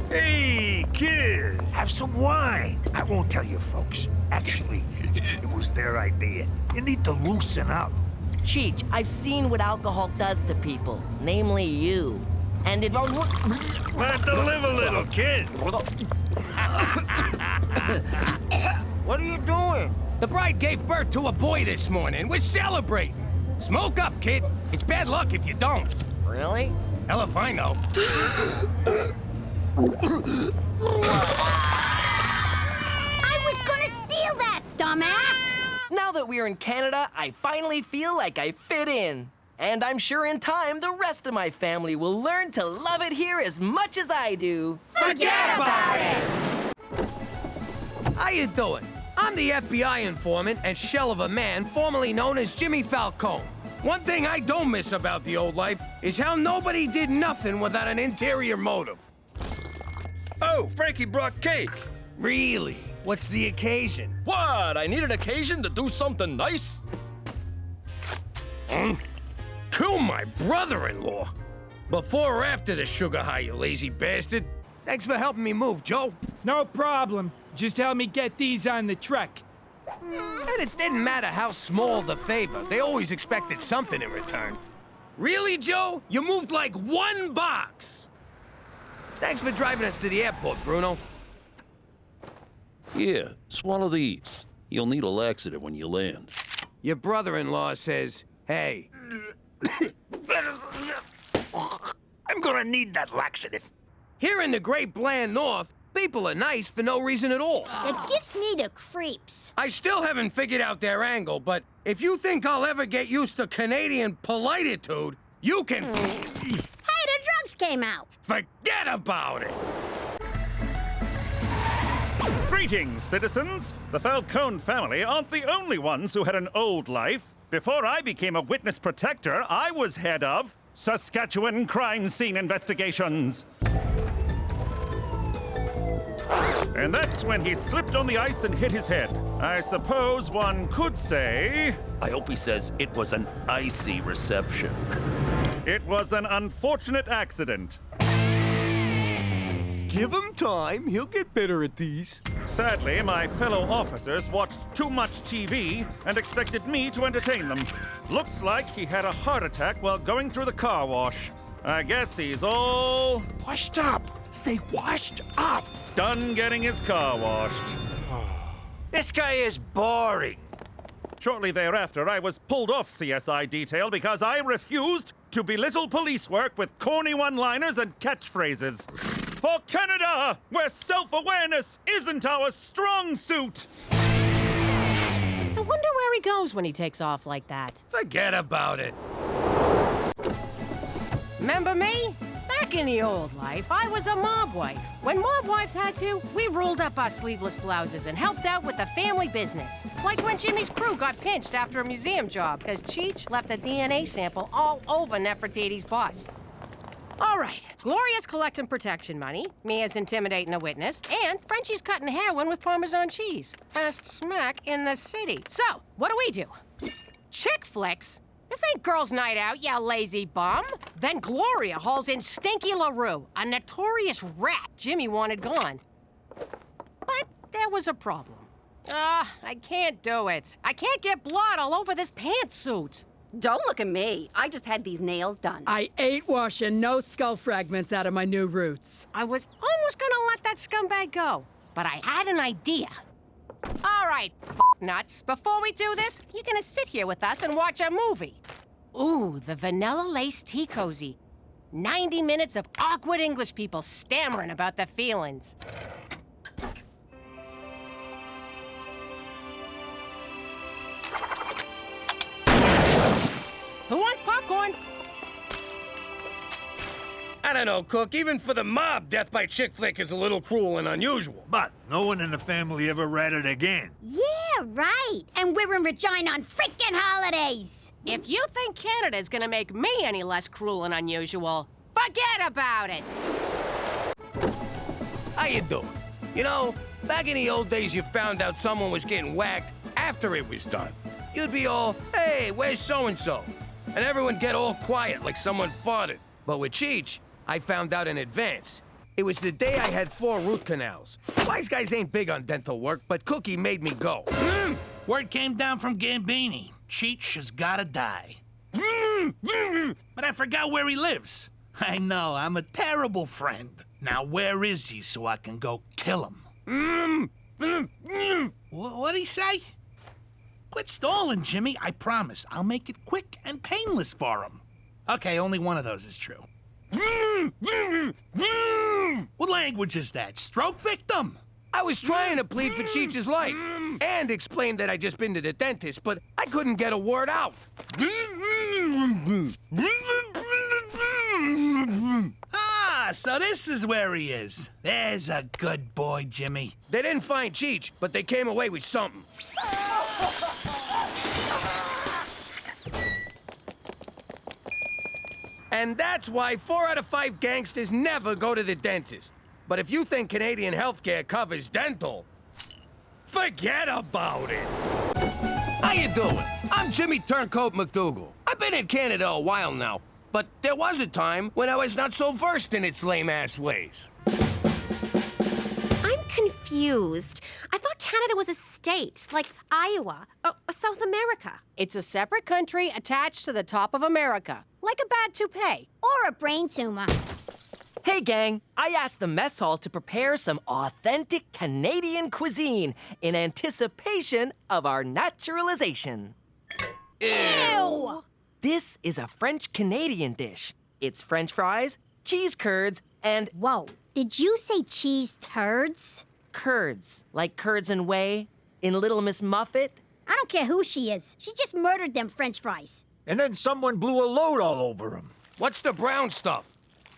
Hey, kid, have some wine. I won't tell you folks. Actually, it was their idea. You need to loosen up. Cheech, I've seen what alcohol does to people, namely you. And it... Let to live a little, kid. What are you doing? The bride gave birth to a boy this morning. We're celebrating. Smoke up, kid. It's bad luck if you don't. Really? Hell if I know. I was gonna steal that, dumbass! Now that we're in Canada, I finally feel like I fit in. And I'm sure in time, the rest of my family will learn to love it here as much as I do. Forget about it! How you doing? I'm the FBI informant and shell of a man formerly known as Jimmy Falcone. One thing I don't miss about the old life is how nobody did nothing without an interior motive. Oh, Frankie brought cake. Really? What's the occasion? What? I need an occasion to do something nice? Kill my brother-in-law. Before or after the sugar high, you lazy bastard? Thanks for helping me move, Joe. No problem. Just help me get these on the truck. And it didn't matter how small the favor. They always expected something in return. Really, Joe? You moved like one box. Thanks for driving us to the airport, Bruno. Here, swallow these. You'll need a laxative when you land. Your brother-in-law says, hey. I'm gonna need that laxative. Here in the great bland north, people are nice for no reason at all. It gives me the creeps. I still haven't figured out their angle, but if you think I'll ever get used to Canadian polititude, you can... Hey, the drugs came out. Forget about it. Greetings, citizens. The Falcone family aren't the only ones who had an old life. Before I became a witness protector, I was head of Saskatchewan crime scene investigations. And that's when he slipped on the ice and hit his head. I suppose one could say... I hope he says it was an icy reception. It was an unfortunate accident. Give him time. He'll get better at these. Sadly, my fellow officers watched too much TV and expected me to entertain them. Looks like he had a heart attack while going through the car wash. I guess he's all... Washed up. Say washed up. Done getting his car washed. This guy is boring. Shortly thereafter, I was pulled off CSI detail because I refused to belittle police work with corny one-liners and catchphrases. For Canada, where self-awareness isn't our strong suit. I wonder where he goes when he takes off like that. Forget about it. Remember me? Back in the old life, I was a mob wife. When mob wives had to, we rolled up our sleeveless blouses and helped out with the family business. Like when Jimmy's crew got pinched after a museum job because Cheech left a DNA sample all over Nefertiti's bust. All right, Gloria's collecting protection money, Mia's intimidating a witness, and Frenchie's cutting heroin with Parmesan cheese. Fast smack in the city. So, what do? Chick flicks? This ain't girls' night out, you lazy bum. Then Gloria hauls in Stinky LaRue, a notorious rat Jimmy wanted gone. But there was a problem. I can't do it. I can't get blood all over this pantsuit. Don't look at me. I just had these nails done. I ain't washing no skull fragments out of my new roots. I was almost gonna let that scumbag go, but I had an idea. All right, nuts, before we do this, you're gonna sit here with us and watch a movie. Ooh, the Vanilla Lace Tea Cozy. 90 minutes of awkward English people stammering about their feelings. Who wants popcorn? I don't know, Cook. Even for the mob, death by chick flick is a little cruel and unusual. But no one in the family ever read it again. Yeah, right. And we're in Regina on freaking holidays. If you think Canada's gonna make me any less cruel and unusual, forget about it. How you doing? You know, back in the old days, you found out someone was getting whacked after it was done. You'd be all, hey, where's so-and-so? And everyone get all quiet like someone farted. But with Cheech, I found out in advance. It was the day I had 4 root canals. Wise guys ain't big on dental work, but Cookie made me go. Word came down from Gambini. Cheech has gotta die. But I forgot where he lives. I know, I'm a terrible friend. Now where is he so I can go kill him? What'd he say? Quit stalling, Jimmy. I promise. I'll make it quick and painless for him. Okay, only one of those is true. What language is that? Stroke victim? I was trying to plead for Cheech's life and explain that I'd just been to the dentist, but I couldn't get a word out. Ah, so this is where he is. There's a good boy, Jimmy. They didn't find Cheech, but they came away with something. And that's why 4 out of 5 gangsters never go to the dentist. But if you think Canadian healthcare covers dental, forget about it. How you doing? I'm Jimmy Turncoat MacDougal. I've been in Canada a while now, but there was a time when I was not so versed in its lame-ass ways. I'm confused. I thought Canada was a state, like Iowa or South America. It's a separate country attached to the top of America, like a bad toupee. Or a brain tumor. Hey, gang, I asked the mess hall to prepare some authentic Canadian cuisine in anticipation of our naturalization. Ew! This is a French-Canadian dish. It's French fries, cheese curds, and... Whoa, did you say cheese turds? Curds, like curds and whey in Little Miss Muffet. I don't care who she is. She just murdered them French fries. And then someone blew a load all over him. What's the brown stuff?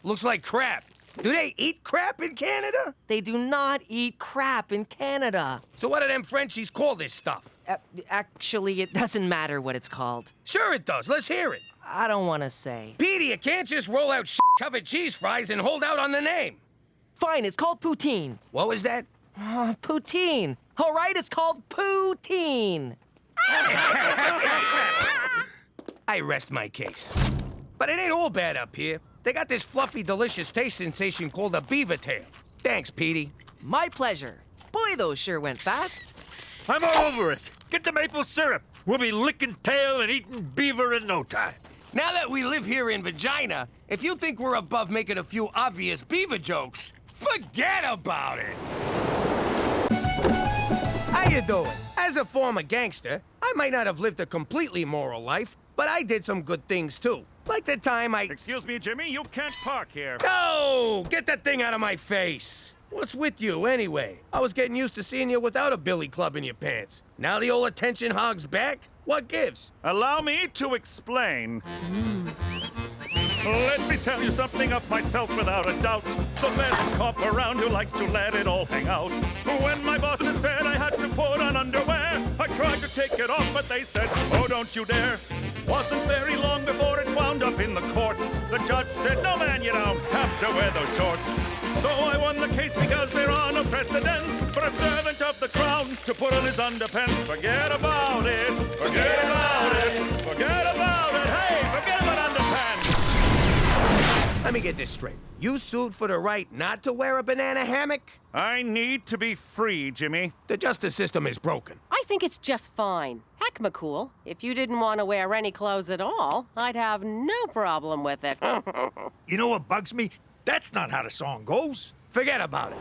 Looks like crap. Do they eat crap in Canada? They do not eat crap in Canada. So what do them Frenchies call this stuff? Actually, it doesn't matter what it's called. Sure it does. Let's hear it. I don't want to say. Petey, you can't just roll out covered cheese fries and hold out on the name. Fine, it's called poutine. What was that? Poutine. All right, it's called poutine. I rest my case. But it ain't all bad up here. They got this fluffy, delicious taste sensation called a beaver tail. Thanks, Petey. My pleasure. Boy, those sure went fast. I'm all over it. Get the maple syrup. We'll be licking tail and eating beaver in no time. Now that we live here in Regina, if you think we're above making a few obvious beaver jokes, forget about it. How you doing? As a former gangster, I might not have lived a completely moral life, but I did some good things too. Like the time I... Excuse me, Jimmy, you can't park here. No! Get that thing out of my face! What's with you, anyway? I was getting used to seeing you without a billy club in your pants. Now the old attention hog's back? What gives? Allow me to explain. Let me tell you something of myself without a doubt. The best cop around who likes to let it all hang out. When my bosses said I had to put on underwear, I tried to take it off, but they said, oh, don't you dare. Wasn't very long before it wound up in the courts. The judge said, no, man, you don't have to wear those shorts. So I won the case because there are no precedents for a servant of the crown to put on his underpants. Forget about it. Forget about it. Forget about it. Hey, forget about underpants. Let me get this straight. You sued for the right not to wear a banana hammock? I need to be free, Jimmy. The justice system is broken. I think it's just fine. Heck, McCool, if you didn't want to wear any clothes at all, I'd have no problem with it. You know what bugs me? That's not how the song goes. Forget about it.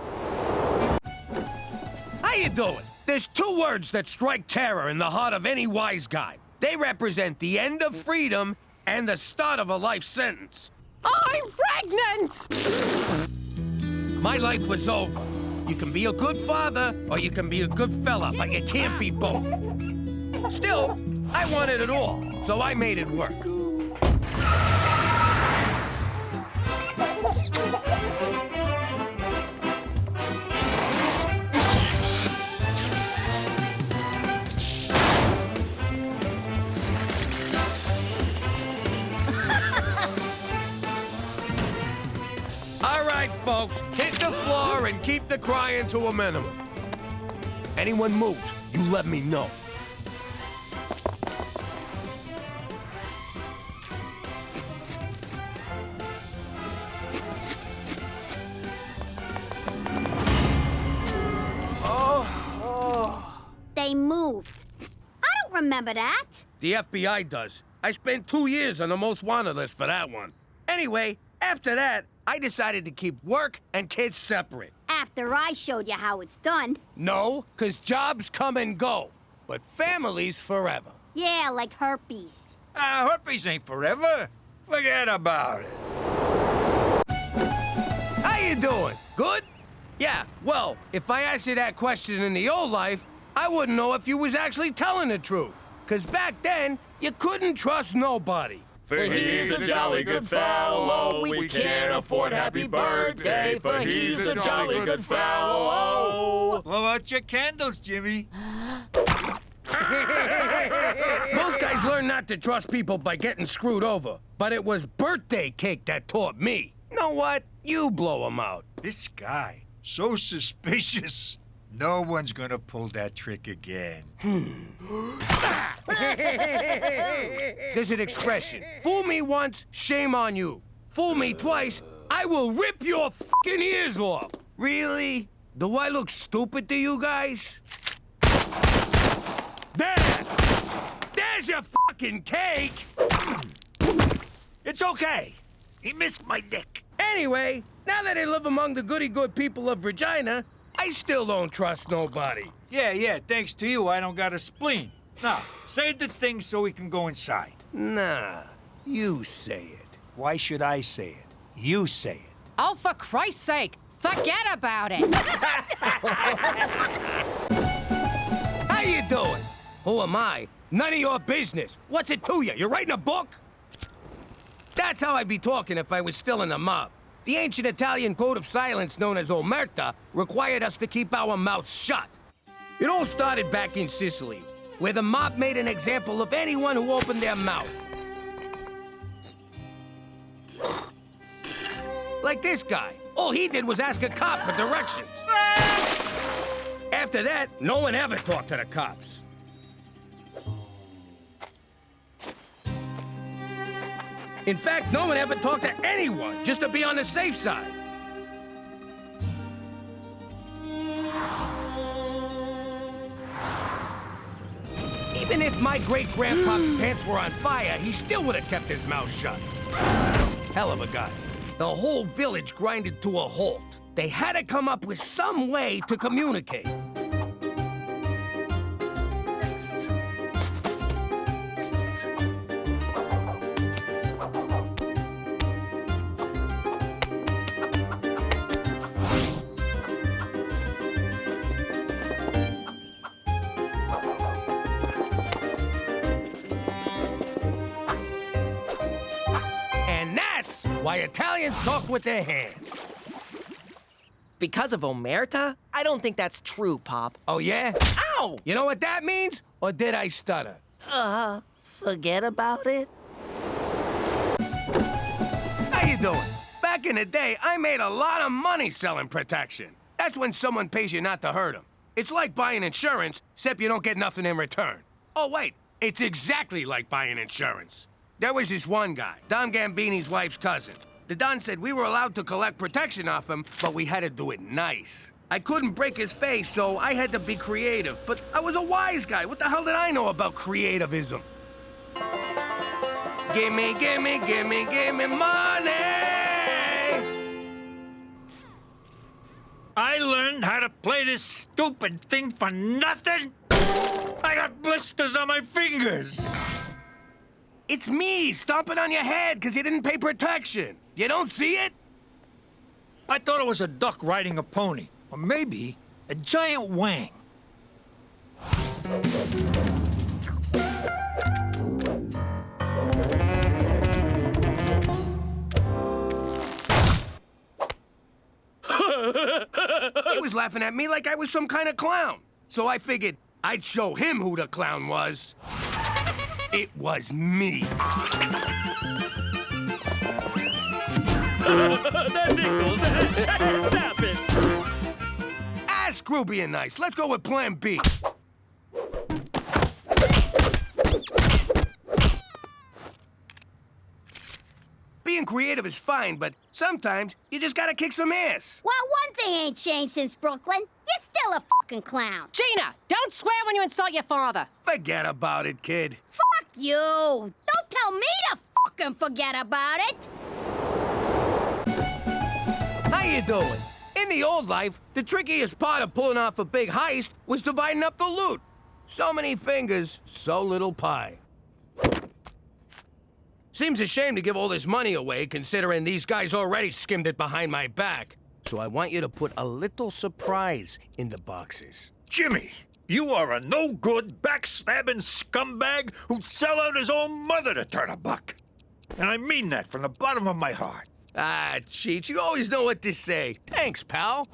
How you doing? There's two words that strike terror in the heart of any wise guy. They represent the end of freedom and the start of a life sentence. I'm pregnant! My life was over. You can be a good father or you can be a good fella, but you can't be both. Still, I wanted it all, so I made it work. All right, folks, hit the floor and keep the crying to a minimum. Anyone moves, you let me know. They moved. I don't remember that. The FBI does. I spent 2 years on the most wanted list for that one. Anyway, after that, I decided to keep work and kids separate. After I showed you how it's done. No, 'cause jobs come and go, but families forever. Yeah, like herpes. Herpes ain't forever. Forget about it. How you doing? Good? Yeah, well, if I asked you that question in the old life, I wouldn't know if you was actually telling the truth. 'Cause back then, you couldn't trust nobody. For he's a jolly good fellow, we can't afford happy birthday, for he's a jolly good fellow. Blow out your candles, Jimmy. Most guys learn not to trust people by getting screwed over, but it was birthday cake that taught me. Know what? You blow him out. This guy, so suspicious. No one's gonna pull that trick again. There's an expression. Fool me once, shame on you. Fool me twice, I will rip your fucking ears off. Really? Do I look stupid to you guys? There! There's your fucking cake! It's okay. He missed my dick. Anyway, now that I live among the goody-good people of Regina, I still don't trust nobody. Yeah, thanks to you, I don't got a spleen. Now, say the thing so we can go inside. Nah, you say it. Why should I say it? You say it. Oh, for Christ's sake, forget about it! How you doing? Who am I? None of your business. What's it to you? You writing a book? That's how I'd be talking if I was still in the mob. The ancient Italian code of silence known as omerta required us to keep our mouths shut. It all started back in Sicily, where the mob made an example of anyone who opened their mouth. Like this guy. All he did was ask a cop for directions. After that, no one ever talked to the cops. In fact, no one ever talked to anyone, just to be on the safe side. Even if my great-grandpa's pants were on fire, he still would have kept his mouth shut. Hell of a guy. The whole village grinded to a halt. They had to come up with some way to communicate. Why Italians talk with their hands. Because of Omerta? I don't think that's true, Pop. Oh, yeah? Ow! You know what that means? Or did I stutter? Forget about it? How you doing? Back in the day, I made a lot of money selling protection. That's when someone pays you not to hurt them. It's like buying insurance, except you don't get nothing in return. Oh, wait. It's exactly like buying insurance. There was this one guy, Don Gambini's wife's cousin. The Don said we were allowed to collect protection off him, but we had to do it nice. I couldn't break his face, so I had to be creative. But I was a wise guy. What the hell did I know about creativism? Gimme, gimme, gimme, gimme money! I learned how to play this stupid thing for nothing? I got blisters on my fingers. It's me stomping on your head because you didn't pay protection. You don't see it? I thought it was a duck riding a pony. Or maybe a giant wang. He was laughing at me like I was some kind of clown. So I figured I'd show him who the clown was. It was me. That tickles. Stop it. Ah, screw being nice. Let's go with plan B. Being creative is fine, but sometimes you just gotta kick some ass. Well, one thing ain't changed since Brooklyn. You're still a fucking clown. Gina, don't swear when you insult your father. Forget about it, kid. Fuck you. Don't tell me to fucking forget about it. How you doing? In the old life, the trickiest part of pulling off a big heist was dividing up the loot. So many fingers, so little pie. Seems a shame to give all this money away, considering these guys already skimmed it behind my back. So I want you to put a little surprise in the boxes. Jimmy, you are a no-good, backstabbing scumbag who'd sell out his own mother to turn a buck. And I mean that from the bottom of my heart. Ah, Cheech, you always know what to say. Thanks, pal.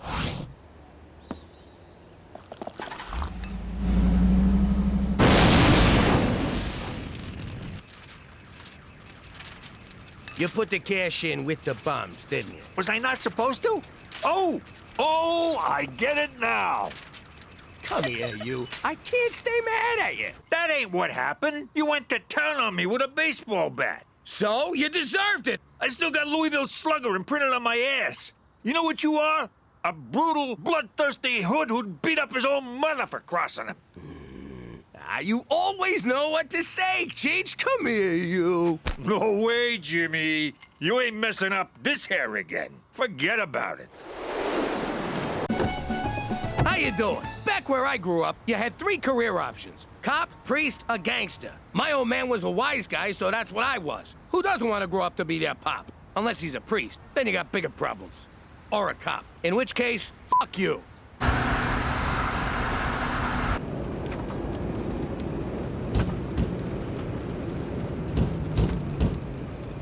You put the cash in with the bombs, didn't you? Was I not supposed to? Oh, I get it now. Come here, you. I can't stay mad at you. That ain't what happened. You went to town on me with a baseball bat. So? You deserved it. I still got Louisville Slugger imprinted on my ass. You know what you are? A brutal, bloodthirsty hood who'd beat up his own mother for crossing him. You always know what to say, Cheech. Come here, you. No way, Jimmy. You ain't messing up this hair again. Forget about it. How you doing? Back where I grew up, you had 3 career options. Cop, priest, or gangster. My old man was a wise guy, so that's what I was. Who doesn't want to grow up to be their pop? Unless he's a priest. Then you got bigger problems. Or a cop. In which case, fuck you.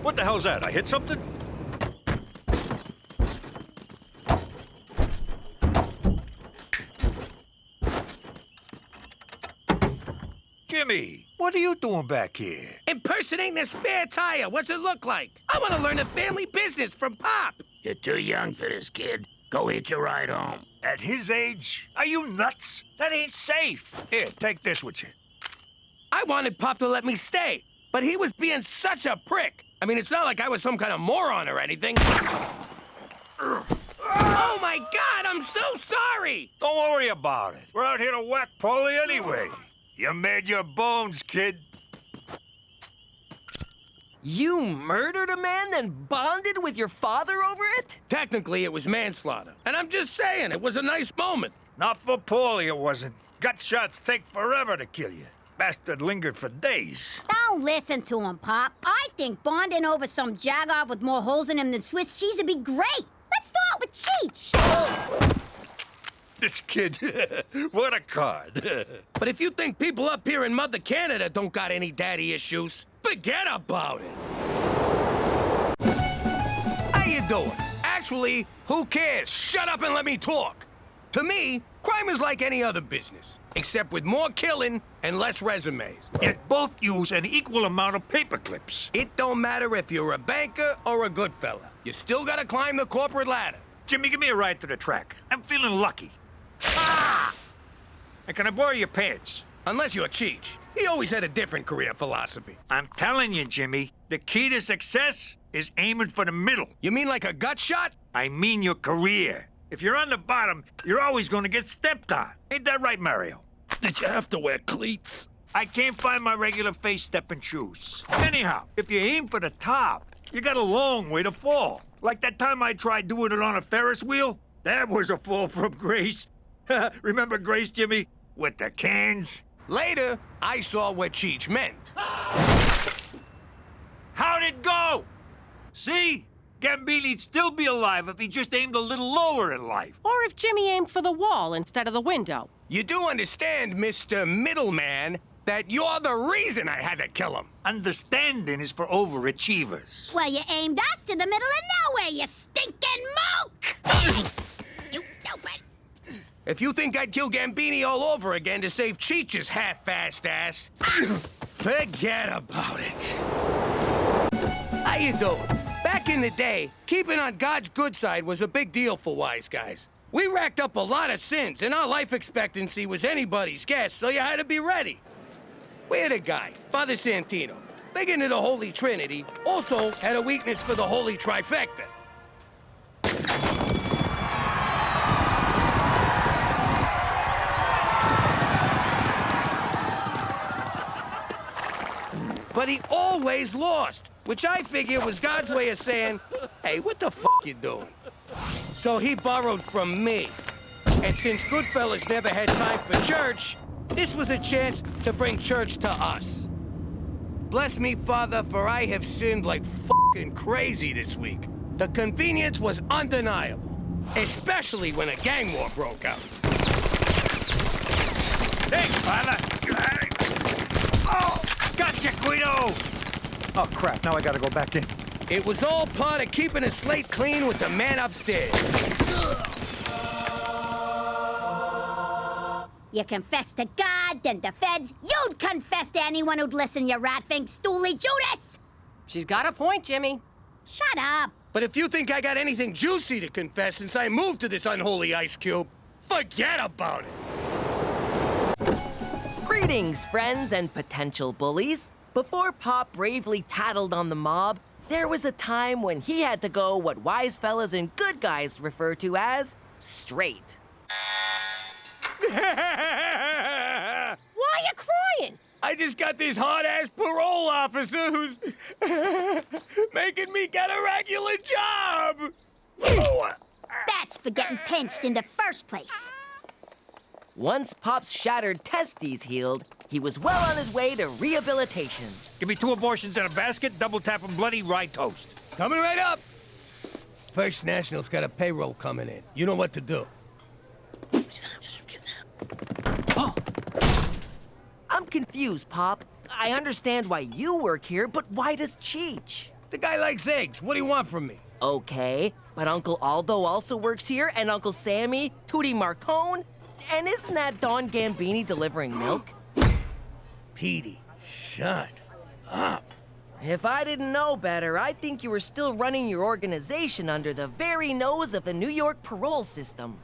What the hell's that? I hit something? Jimmy, what are you doing back here? Impersonating a spare tire. What's it look like? I want to learn the family business from Pop. You're too young for this, kid. Go hitch a ride home. At his age? Are you nuts? That ain't safe. Here, take this with you. I wanted Pop to let me stay, but he was being such a prick. I mean, it's not like I was some kind of moron or anything. Oh my God, I'm so sorry! Don't worry about it. We're out here to whack Paulie anyway. You made your bones, kid. You murdered a man, then bonded with your father over it? Technically, it was manslaughter. And I'm just saying, it was a nice moment. Not for Paulie, it wasn't. Gut shots take forever to kill you. Bastard lingered for days. Don't listen to him, Pop. I think bonding over some jaguar with more holes in him than Swiss cheese would be great. Let's start with Cheech. This kid, what a card. But if you think people up here in Mother Canada don't got any daddy issues, forget about it. How you doing? Actually, who cares? Shut up and let me talk. To me, crime is like any other business, except with more killing and less resumes. Yet both use an equal amount of paper clips. It don't matter if you're a banker or a good fella. You still gotta climb the corporate ladder. Jimmy, give me a ride to the track. I'm feeling lucky. Ah! And can I borrow your pants? Unless you're Cheech. He always had a different career philosophy. I'm telling you, Jimmy, the key to success is aiming for the middle. You mean like a gut shot? I mean your career. If you're on the bottom, you're always going to get stepped on. Ain't that right, Mario? Did you have to wear cleats? I can't find my regular face-stepping shoes. Anyhow, if you aim for the top, you got a long way to fall. Like that time I tried doing it on a Ferris wheel? That was a fall from grace. Remember Grace, Jimmy? With the cans? Later, I saw what Cheech meant. How'd it go? See? Gambini'd still be alive if he just aimed a little lower in life. Or if Jimmy aimed for the wall instead of the window. You do understand, Mr. Middleman, that you're the reason I had to kill him. Understanding is for overachievers. Well, you aimed us to the middle of nowhere, you stinking moke! You stupid! If you think I'd kill Gambini all over again to save Cheech's half-assed ass, forget about it. How you doing? Back in the day, keeping on God's good side was a big deal for wise guys. We racked up a lot of sins, and our life expectancy was anybody's guess, so you had to be ready. We had a guy, Father Santino, big into the Holy Trinity, also had a weakness for the Holy Trifecta. But he always lost, which I figure was God's way of saying, hey, what the f*** you doing? So he borrowed from me. And since Goodfellas never had time for church, this was a chance to bring church to us. Bless me, Father, for I have sinned like f***ing crazy this week. The convenience was undeniable, especially when a gang war broke out. Thanks, Father. Oh, gotcha, Guido. Oh, crap, now I gotta go back in. It was all part of keeping a slate clean with the man upstairs. You confess to God, then the feds. You'd confess to anyone who'd listen, you rat-fink stoolie Judas! She's got a point, Jimmy. Shut up! But if you think I got anything juicy to confess since I moved to this unholy ice cube, forget about it! Greetings, friends and potential bullies. Before Pop bravely tattled on the mob, there was a time when he had to go what wise fellas and good guys refer to as straight. Why are you crying? I just got this hot-ass parole officer who's making me get a regular job! That's for getting pinched in the first place. Once Pop's shattered testes healed, he was well on his way to rehabilitation. Give me 2 abortions in a basket, double tap 'em bloody, rye toast. Coming right up! First National's got a payroll coming in. You know what to do. I'm confused, Pop. I understand why you work here, but why does Cheech? The guy likes eggs. What do you want from me? Okay, but Uncle Aldo also works here, and Uncle Sammy, Tootie Marcone, and isn't that Don Gambini delivering milk? Petey, shut up. If I didn't know better, I'd think you were still running your organization under the very nose of the New York parole system.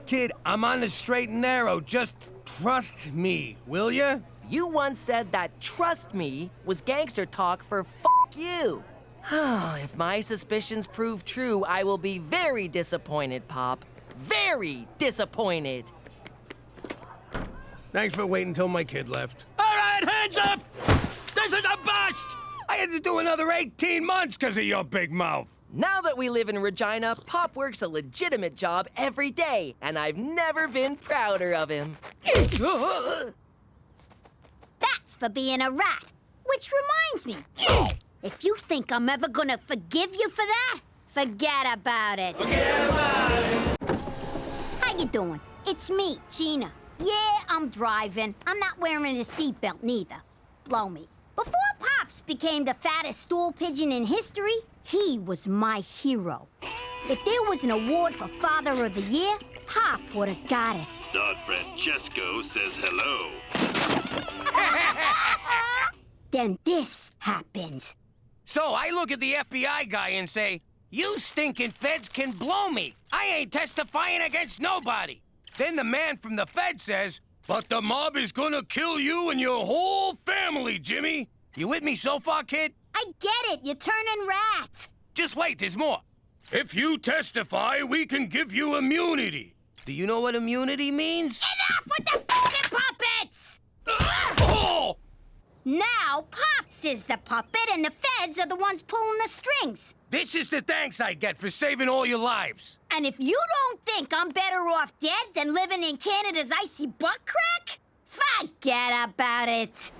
Kid, I'm on the straight and narrow. Just trust me, will ya? You once said that trust me was gangster talk for f you. If my suspicions prove true, I will be very disappointed, Pop. Very disappointed. Thanks for waiting until my kid left. All right, hands up! This is a bust! I had to do another 18 months because of your big mouth. Now that we live in Regina, Pop works a legitimate job every day, and I've never been prouder of him. That's for being a rat. Which reminds me, if you think I'm ever gonna forgive you for that, forget about it. Forget about it. How you doing? It's me, Gina. Yeah, I'm driving. I'm not wearing a seatbelt neither. Blow me. Before Pops became the fattest stool pigeon in history, he was my hero. If there was an award for Father of the Year, Pop would have got it. Don Francesco says hello. Then this happens. So I look at the FBI guy and say, you stinking feds can blow me. I ain't testifying against nobody. Then the man from the Fed says, but the mob is gonna kill you and your whole family, Jimmy. You with me so far, kid? I get it. You're turning rat. Just wait, there's more. If you testify, we can give you immunity. Do you know what immunity means? Enough with the fucking puppets! Oh! Now Pops is the puppet and the feds are the ones pulling the strings. This is the thanks I get for saving all your lives. And if you don't think I'm better off dead than living in Canada's icy butt crack, forget about it.